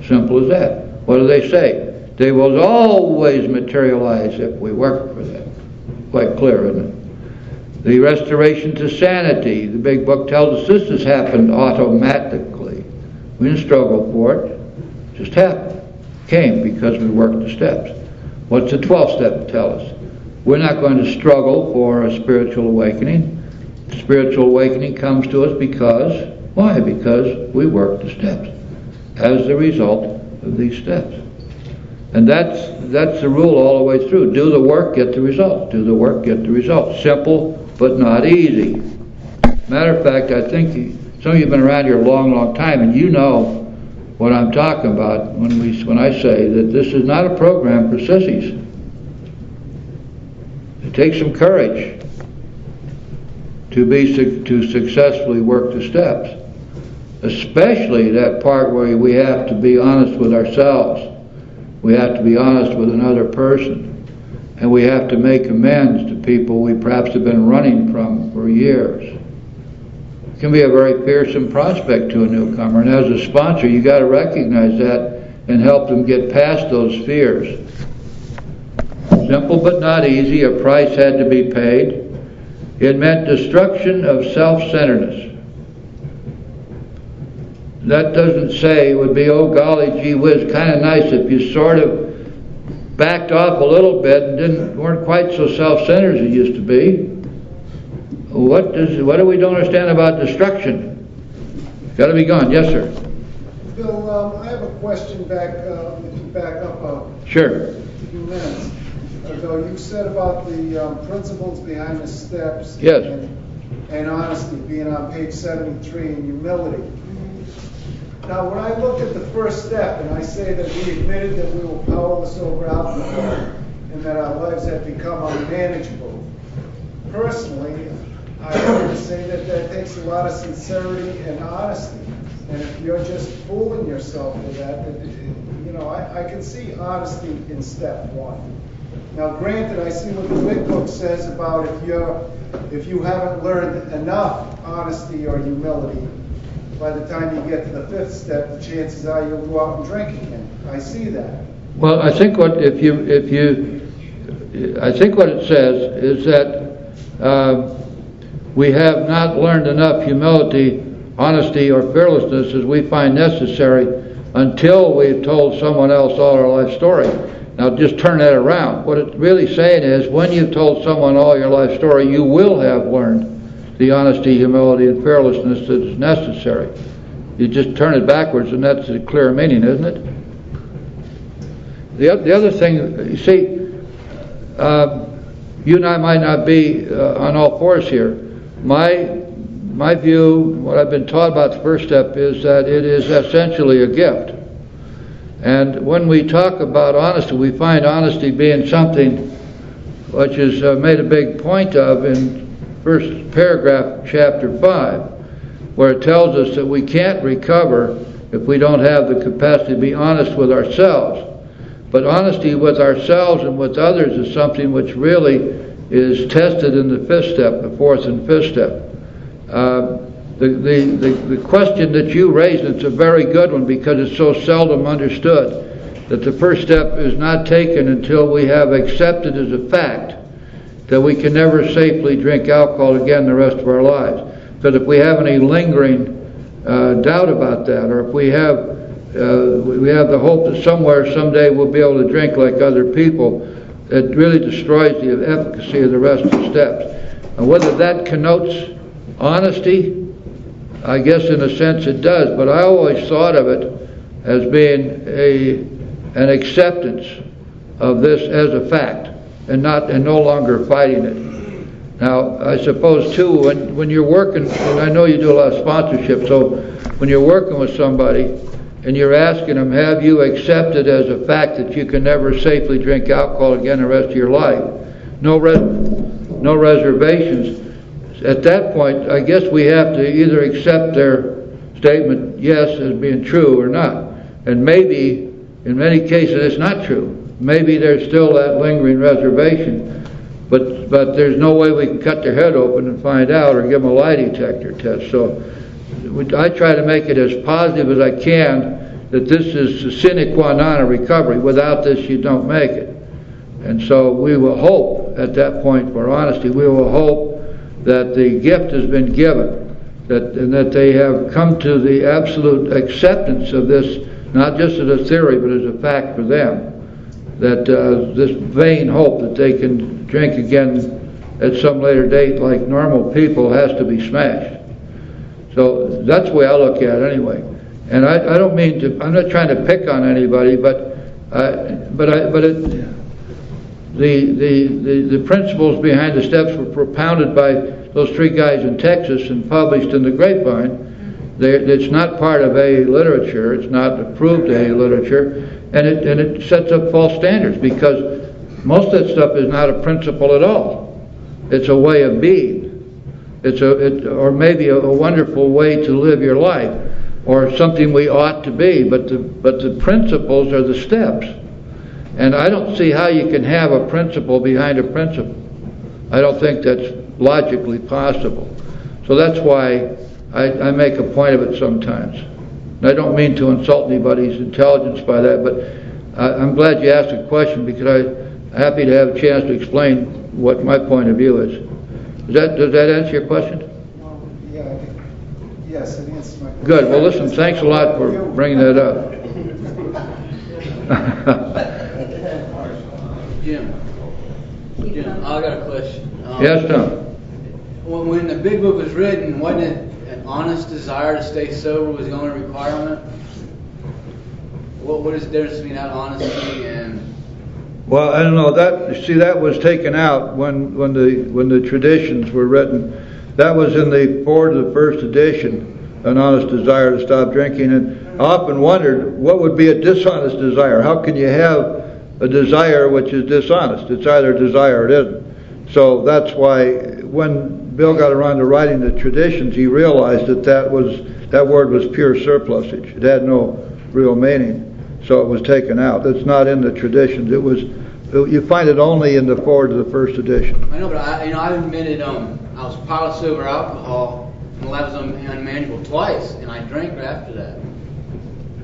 Simple as that. What do they say? They will always materialize if we work for them. Quite clear, isn't it? The restoration to sanity, the big book tells us this has happened automatically. We didn't struggle for it. It just happened. It came because we worked the steps. What's the 12th step tell us? We're not going to struggle for a spiritual awakening. Spiritual awakening comes to us because, why? Because we work the steps as the result of these steps. And that's the rule all the way through. Do the work, get the result. Do the work, get the result. Simple, but not easy. Matter of fact, I think some of you have been around here a long, long time, and you know what I'm talking about when I say that this is not a program for sissies. It takes some courage to successfully work the steps, especially that part where we have to be honest with ourselves. We have to be honest with another person, and we have to make amends to people we perhaps have been running from for years. It can be a very fearsome prospect to a newcomer, and as a sponsor you got to recognize that and help them get past those fears. Simple but not easy. A price had to be paid. It meant destruction of self-centeredness. That doesn't say it would be, oh golly gee whiz, kind of nice if you sort of backed off a little bit and weren't quite so self-centered as you used to be. What do we don't understand about destruction? Got to be gone. Yes, sir. Bill, I have a question back. If you back up Sure. a few minutes ago, you said about the principles behind the steps. Yes. And and honesty, being on page 73, and humility. Now, when I look at the first step and I say that we admitted that we were powerless over alcohol and that our lives had become unmanageable, personally, I have to say that that takes a lot of sincerity and honesty. And if you're just fooling yourself with that, I can see honesty in step one. Now, granted, I see what the Big Book says about if you haven't learned enough honesty or humility, by the time you get to the fifth step, the chances are you'll go out and drink again. I see that. Well, I think what it says is that we have not learned enough humility, honesty, or fearlessness as we find necessary until we've told someone else all our life story. Now, just turn that around. What it's really saying is, when you've told someone all your life story, you will have learned the honesty, humility, and fearlessness that is necessary. You just turn it backwards, and that's the clear meaning, isn't it? The other thing, you see, you and I might not be on all fours here. My view, what I've been taught about the first step, is that it is essentially a gift. And when we talk about honesty, we find honesty being something which is made a big point of in first paragraph, chapter 5, where it tells us that we can't recover if we don't have the capacity to be honest with ourselves. But honesty with ourselves and with others is something which really is tested in the fifth step, the fourth and fifth step. The question that you raised, it's a very good one because it's so seldom understood, that the first step is not taken until we have accepted as a fact that we can never safely drink alcohol again the rest of our lives. Because if we have any lingering doubt about that, or if we have the hope that somewhere, someday we'll be able to drink like other people, it really destroys the efficacy of the rest of the steps. And whether that connotes honesty, I guess in a sense it does, but I always thought of it as being an acceptance of this as a fact, and no longer fighting it. Now, I suppose too, when you're working, and I know you do a lot of sponsorship, so when you're working with somebody and you're asking them, have you accepted as a fact that you can never safely drink alcohol again the rest of your life? No reservations. At that point, I guess we have to either accept their statement, yes, as being true or not. And maybe, in many cases, it's not true. Maybe there's still that lingering reservation, but there's no way we can cut their head open and find out, or give them a lie detector test. So I try to make it as positive as I can, that this is the sine qua non of recovery. Without this, you don't make it. And so we will hope, at that point, for honesty, we will hope that the gift has been given, and that they have come to the absolute acceptance of this, not just as a theory, but as a fact for them, that this vain hope that they can drink again at some later date like normal people has to be smashed. So that's the way I look at it anyway. And I don't mean to, I'm not trying to pick on anybody, but the principles behind the steps were propounded by those three guys in Texas and published in the Grapevine. It's not part of AA literature. It's not approved AA literature, and it sets up false standards, because most of that stuff is not a principle at all. It's a way of being. Or maybe a wonderful way to live your life, or something we ought to be. But the principles are the steps. And I don't see how you can have a principle behind a principle. I don't think that's logically possible. So that's why I make a point of it sometimes. And I don't mean to insult anybody's intelligence by that, but I'm glad you asked a question, because I'm happy to have a chance to explain what my point of view is. Does that answer your question? Well, yeah, I think, yes, it answers my question. Good. Well, listen, thanks a lot for bringing that up. Jim, I got a question. Yes, Tom. When the Big Book was written, wasn't it an honest desire to stay sober was the only requirement? What is the difference between that honesty and? Well, I don't know. That was taken out when the traditions were written. That was in the forward of the first edition, An Honest Desire to Stop Drinking. And I often wondered, what would be a dishonest desire? How can you have a desire which is dishonest? It's either a desire or it isn't. So that's why when Bill got around to writing the traditions, he realized that word was pure surplusage. It had no real meaning. So it was taken out. It's not in the traditions. You find it only in the forward of the first edition. I know, but I admitted I was powerless over alcohol, and I was unmanageable twice, and I drank right after that.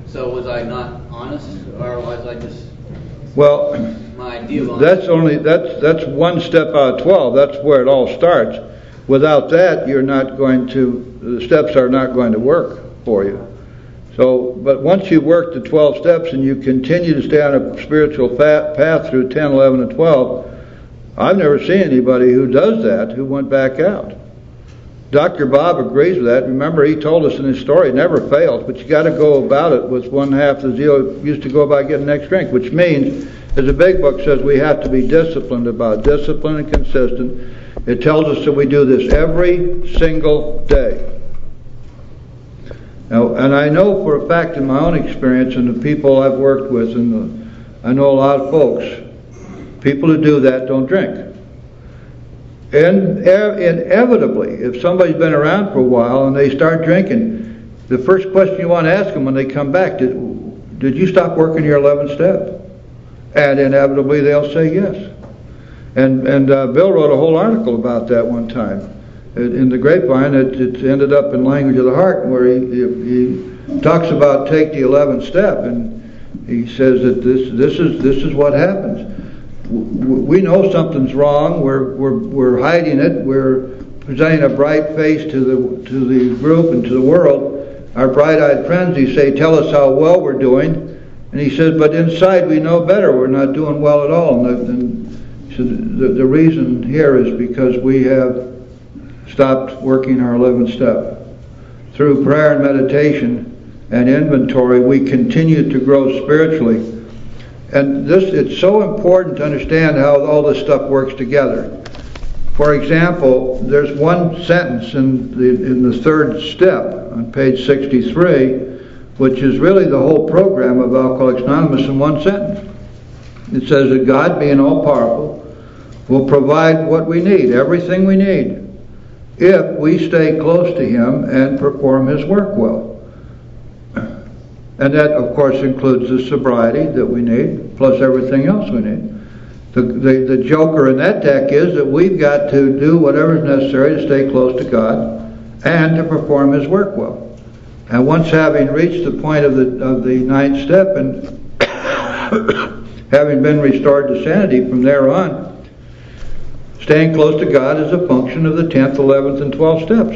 So was I not honest, or was I just my idea of honesty? That's one step out of 12. That's where it all starts. Without that, the steps are not going to work for you. So, but once you work the 12 steps and you continue to stay on a spiritual path through 10, 11, and 12, I've never seen anybody who does that who went back out. Dr. Bob agrees with that. Remember, he told us in his story, it never fails, but you got to go about it with one half the zeal you used to go about getting the next drink, which means, as the big book says, we have to be disciplined about discipline and consistent. It tells us that we do this every single day. Now, and I know for a fact in my own experience and the people I've worked with, and I know a lot of folks, people who do that don't drink. And inevitably, if somebody's been around for a while and they start drinking, the first question you want to ask them when they come back, did you stop working your 11th step? And inevitably they'll say yes. And Bill wrote a whole article about that one time. In the Grapevine, it ended up in Language of the Heart, where he talks about take the 11th step, and he says that this is what happens. We know something's wrong. We're hiding it. We're presenting a bright face to the group and to the world. Our bright-eyed friends, he say, tell us how well we're doing, and he says, but inside we know better. We're not doing well at all. And so the reason here is because we have stopped working our 11th step. Through prayer and meditation and inventory, we continue to grow spiritually. And it's so important to understand how all this stuff works together. For example, there's one sentence in the third step on page 63, which is really the whole program of Alcoholics Anonymous in one sentence. It says that God, being all-powerful, will provide what we need, everything we need, if we stay close to Him and perform His work well. And that, of course, includes the sobriety that we need, plus everything else we need. The joker in that deck is that we've got to do whatever is necessary to stay close to God and to perform His work well. And once having reached the point of the ninth step and having been restored to sanity from there on, staying close to God is a function of the 10th, 11th, and 12th steps.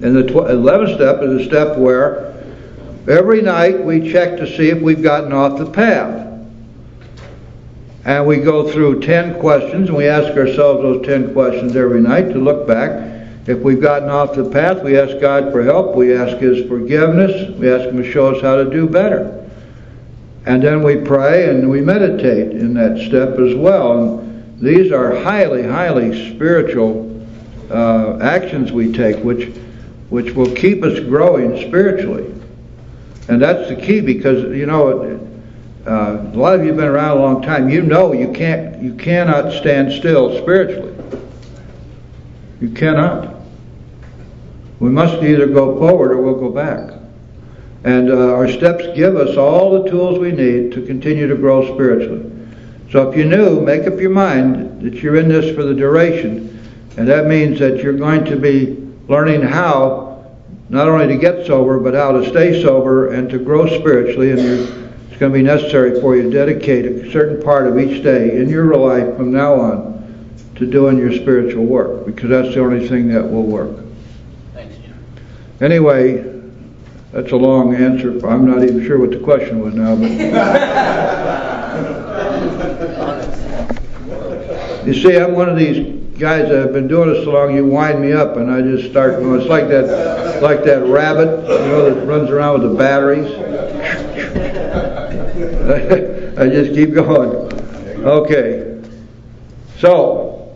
And the 11th step is a step where every night we check to see if we've gotten off the path. And we go through 10 questions, and we ask ourselves those 10 questions every night to look back. If we've gotten off the path, we ask God for help, we ask His forgiveness, we ask Him to show us how to do better. And then we pray and we meditate in that step as well. And these are highly, highly spiritual actions we take, which will keep us growing spiritually. And that's the key, because a lot of you have been around a long time. You know you cannot stand still spiritually. You cannot. We must either go forward or we'll go back. And our steps give us all the tools we need to continue to grow spiritually. So if you're new, make up your mind that you're in this for the duration. And that means that you're going to be learning how not only to get sober, but how to stay sober and to grow spiritually. And it's going to be necessary for you to dedicate a certain part of each day in your life from now on to doing your spiritual work, because that's the only thing that will work. Thanks, Jim. Anyway, that's a long answer. I'm not even sure what the question was now, but you see, I'm one of these guys that have been doing this so long. You wind me up, and I just start going. It's like that rabbit, that runs around with the batteries. I just keep going. Okay, so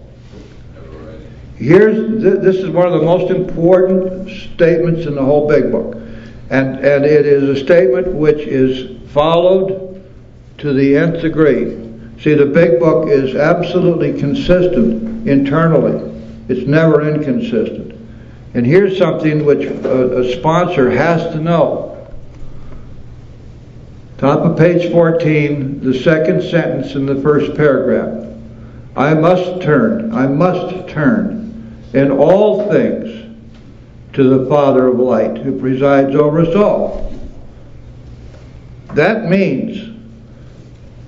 This is one of the most important statements in the whole big book. And it is a statement which is followed to the nth degree. See, the big book is absolutely consistent internally. It's never inconsistent. And here's something which a sponsor has to know. Top of page 14, the second sentence in the first paragraph. I must turn in all things to the Father of light, who presides over us all. That means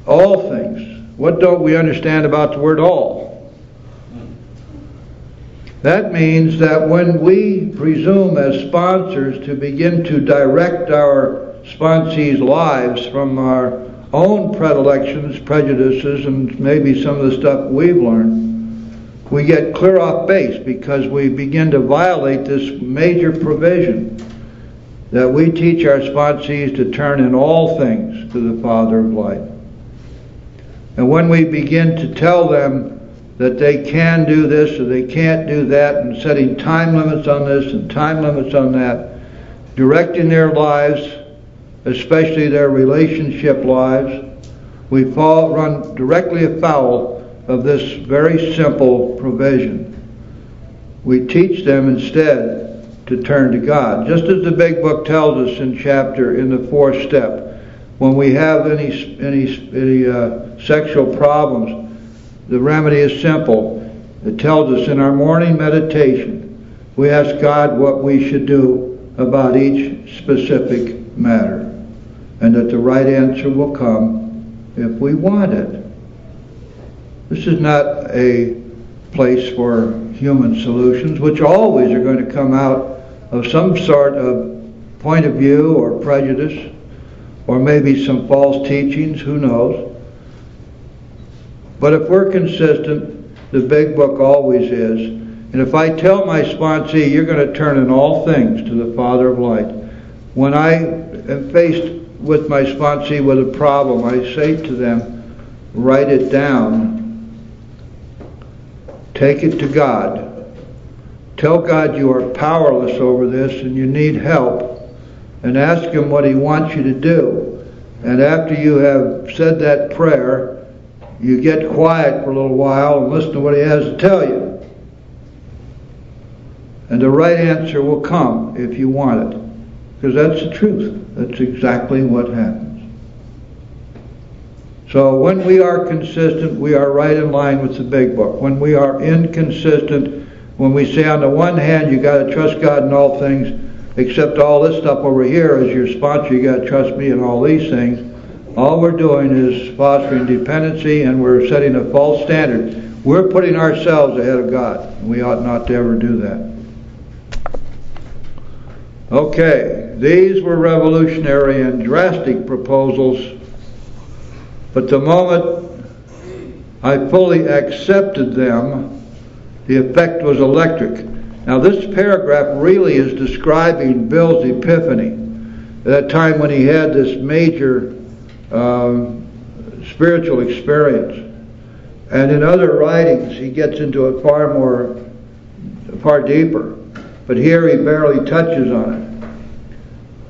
all things. What don't we understand about the word all? That means that when we presume as sponsors to begin to direct our sponsees' lives from our own predilections, prejudices, and maybe some of the stuff we've learned, we get clear off base because we begin to violate this major provision that we teach our sponsees to turn in all things to the Father of light. And when we begin to tell them that they can do this or they can't do that, and setting time limits on this and time limits on that, directing their lives, especially their relationship lives, we run directly afoul of this very simple provision. We teach them instead to turn to God. Just as the big book tells us in the fourth step, when we have any sexual problems, the remedy is simple. It tells us in our morning meditation, we ask God what we should do about each specific matter, and that the right answer will come if we want it. This is not a place for human solutions, which always are going to come out of some sort of point of view or prejudice, or maybe some false teachings, who knows. But if we're consistent, the big book always is. And if I tell my sponsee, you're going to turn in all things to the Father of light, when I am faced with my sponsee with a problem, I say to them, write it down. Take it to God. Tell God you are powerless over this and you need help, and ask Him what He wants you to do. And after you have said that prayer, you get quiet for a little while and listen to what He has to tell you. And the right answer will come if you want it. Because that's the truth. That's exactly what happens. So when we are consistent, we are right in line with the big book. When we are inconsistent, when we say on the one hand you got to trust God in all things, except all this stuff over here as your sponsor, you got to trust me in all these things, all we're doing is fostering dependency, and we're setting a false standard. We're putting ourselves ahead of God. We ought not to ever do that. Okay, these were revolutionary and drastic proposals, but the moment I fully accepted them, the effect was electric. Now this paragraph really is describing Bill's epiphany, that time when he had this major spiritual experience. And in other writings he gets into it far deeper. But here he barely touches on it.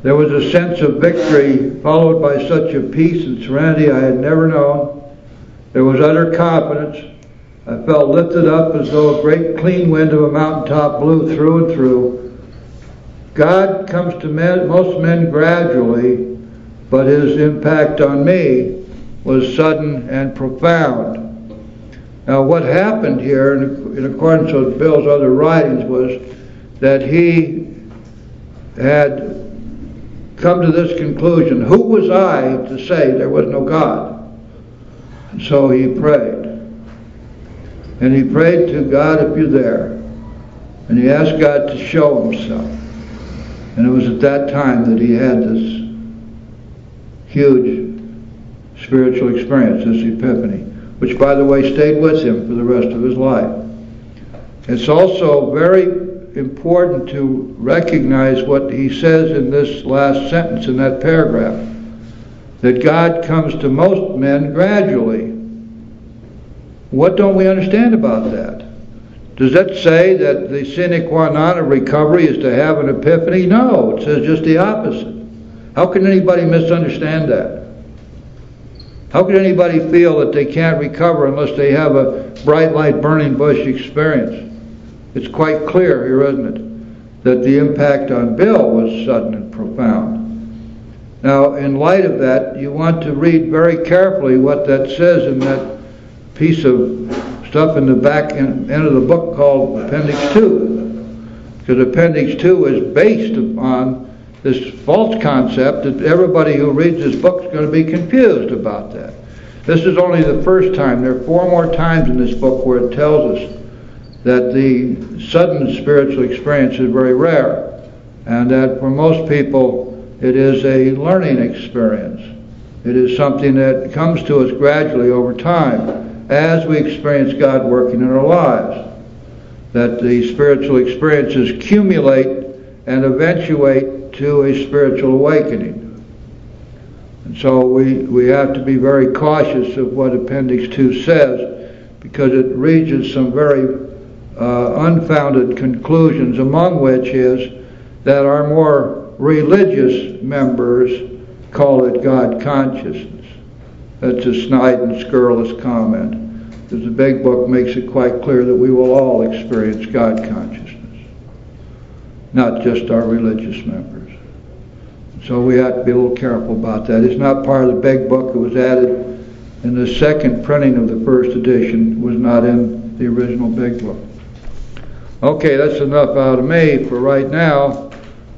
There was a sense of victory followed by such a peace and serenity I had never known. There was utter confidence. I felt lifted up as though a great clean wind of a mountaintop blew through and through. God comes to most men gradually, but His impact on me was sudden and profound. Now what happened here, in accordance with Bill's other writings, was that he had come to this conclusion: who was I to say there was no God? And so he prayed. And he prayed to God, if you're there. And he asked God to show Himself. And it was at that time that he had this huge spiritual experience, this epiphany, which, by the way, stayed with him for the rest of his life. It's also very important to recognize what he says in this last sentence in that paragraph, that God comes to most men gradually. What don't we understand about that? Does that say that the sine qua non of recovery is to have an epiphany? No, it says just the opposite. How can anybody misunderstand that? How can anybody feel that they can't recover unless they have a bright light burning bush experience? It's quite clear here, isn't it, that the impact on Bill was sudden and profound. Now, in light of that, you want to read very carefully what that says in that piece of stuff in the back end of the book called Appendix 2. Because Appendix 2 is based upon this false concept that everybody who reads this book is going to be confused about that. This is only the first time. There are 4 more times in this book where it tells us that the sudden spiritual experience is very rare, and that for most people it is a learning experience. It is something that comes to us gradually over time as we experience God working in our lives. That the spiritual experiences accumulate and eventuate to a spiritual awakening. And so we have to be very cautious of what Appendix 2 says, because it reaches some very unfounded conclusions, among which is that our more religious members call it God consciousness. That's a snide and scurrilous comment, because the big book makes it quite clear that we will all experience God consciousness, not just our religious members. So we have to be a little careful about that. It's not part of the big book. It was added in the second printing of the first edition. It was not in the original big book. Okay, that's enough out of me for right now,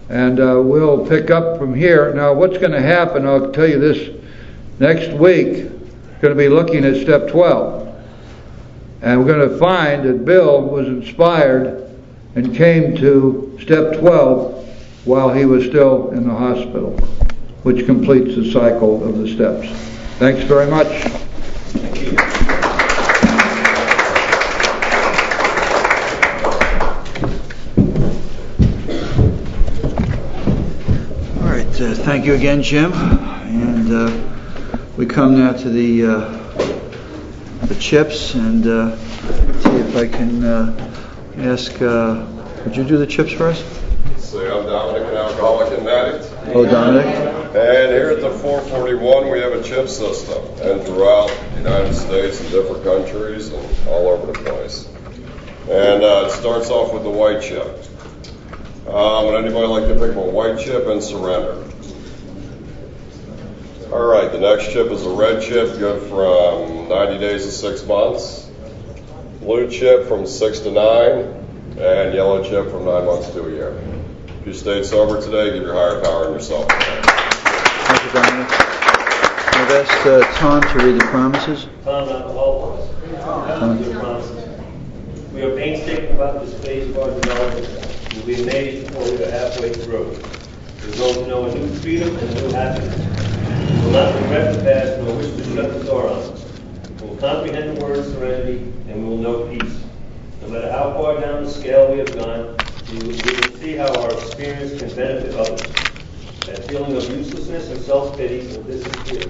and we'll pick up from here. Now, what's going to happen, I'll tell you this, next week, we're going to be looking at step 12. And we're going to find that Bill was inspired and came to step 12 while he was still in the hospital, which completes the cycle of the steps. Thanks very much. Thank you. Thank you again, Jim. And we come now to the chips, and see if I can ask, would you do the chips for us? So I'm Dominic, an alcoholic and addict. Oh, Dominic. And here at the 441, we have a chip system, and throughout the United States and different countries and all over the place. And it starts off with the white chip. Would anybody like to pick up a white chip and surrender? All right, the next chip is a red chip, good from 90 days to 6 months. Blue chip from 6 to 9, and yellow chip from 9 months to a year. If you stayed sober today, give your higher power and yourself. Thank you, Dominic. I've asked Tom to read the promises. Tom, alcohol promises. We are painstaking about this phase of our development. We'll be amazed before we are halfway through. We're going to know a new freedom and a new happiness. We will not regret the past nor wish to shut the door on it. We will comprehend the word serenity, and we will know peace. No matter how far down the scale we have gone, we will see how our experience can benefit others. That feeling of uselessness and self-pity will disappear.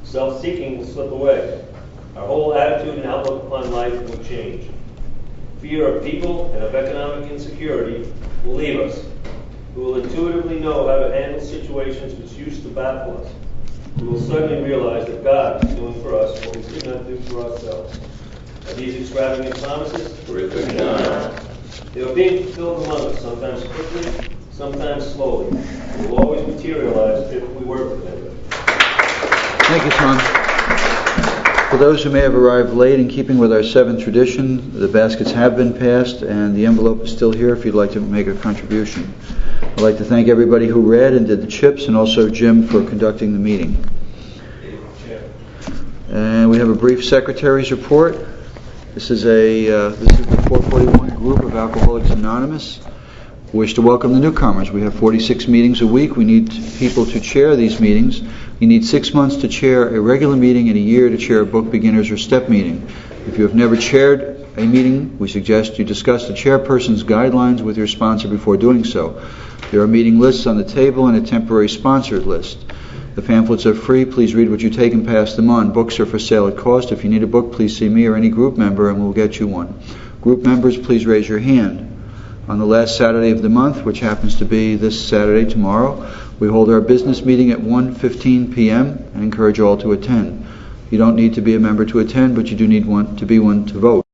Self-seeking will slip away. Our whole attitude and outlook upon life will change. Fear of people and of economic insecurity will leave us. We will intuitively know how to handle situations which used to baffle us. We will suddenly realize that God is doing for us what we could not do for ourselves. Are these extravagant promises? They are being fulfilled among us, sometimes quickly, sometimes slowly. They will always materialize if we work with them. Thank you, Tom. For those who may have arrived late, in keeping with our 7th tradition, the baskets have been passed and the envelope is still here if you'd like to make a contribution. I'd like to thank everybody who read and did the chips, and also Jim for conducting the meeting. And we have a brief secretary's report. This is the 441 group of Alcoholics Anonymous. We wish to welcome the newcomers. We have 46 meetings a week. We need people to chair these meetings. You need 6 months to chair a regular meeting and a year to chair a book beginners or step meeting. If you have never chaired a meeting, we suggest you discuss the chairperson's guidelines with your sponsor before doing so. There are meeting lists on the table and a temporary sponsored list. The pamphlets are free. Please read what you take and pass them on. Books are for sale at cost. If you need a book, please see me or any group member and we'll get you one. Group members, please raise your hand. On the last Saturday of the month, which happens to be this Saturday, tomorrow, we hold our business meeting at 1:15 p.m. and encourage all to attend. You don't need to be a member to attend, but you do need to be one to vote.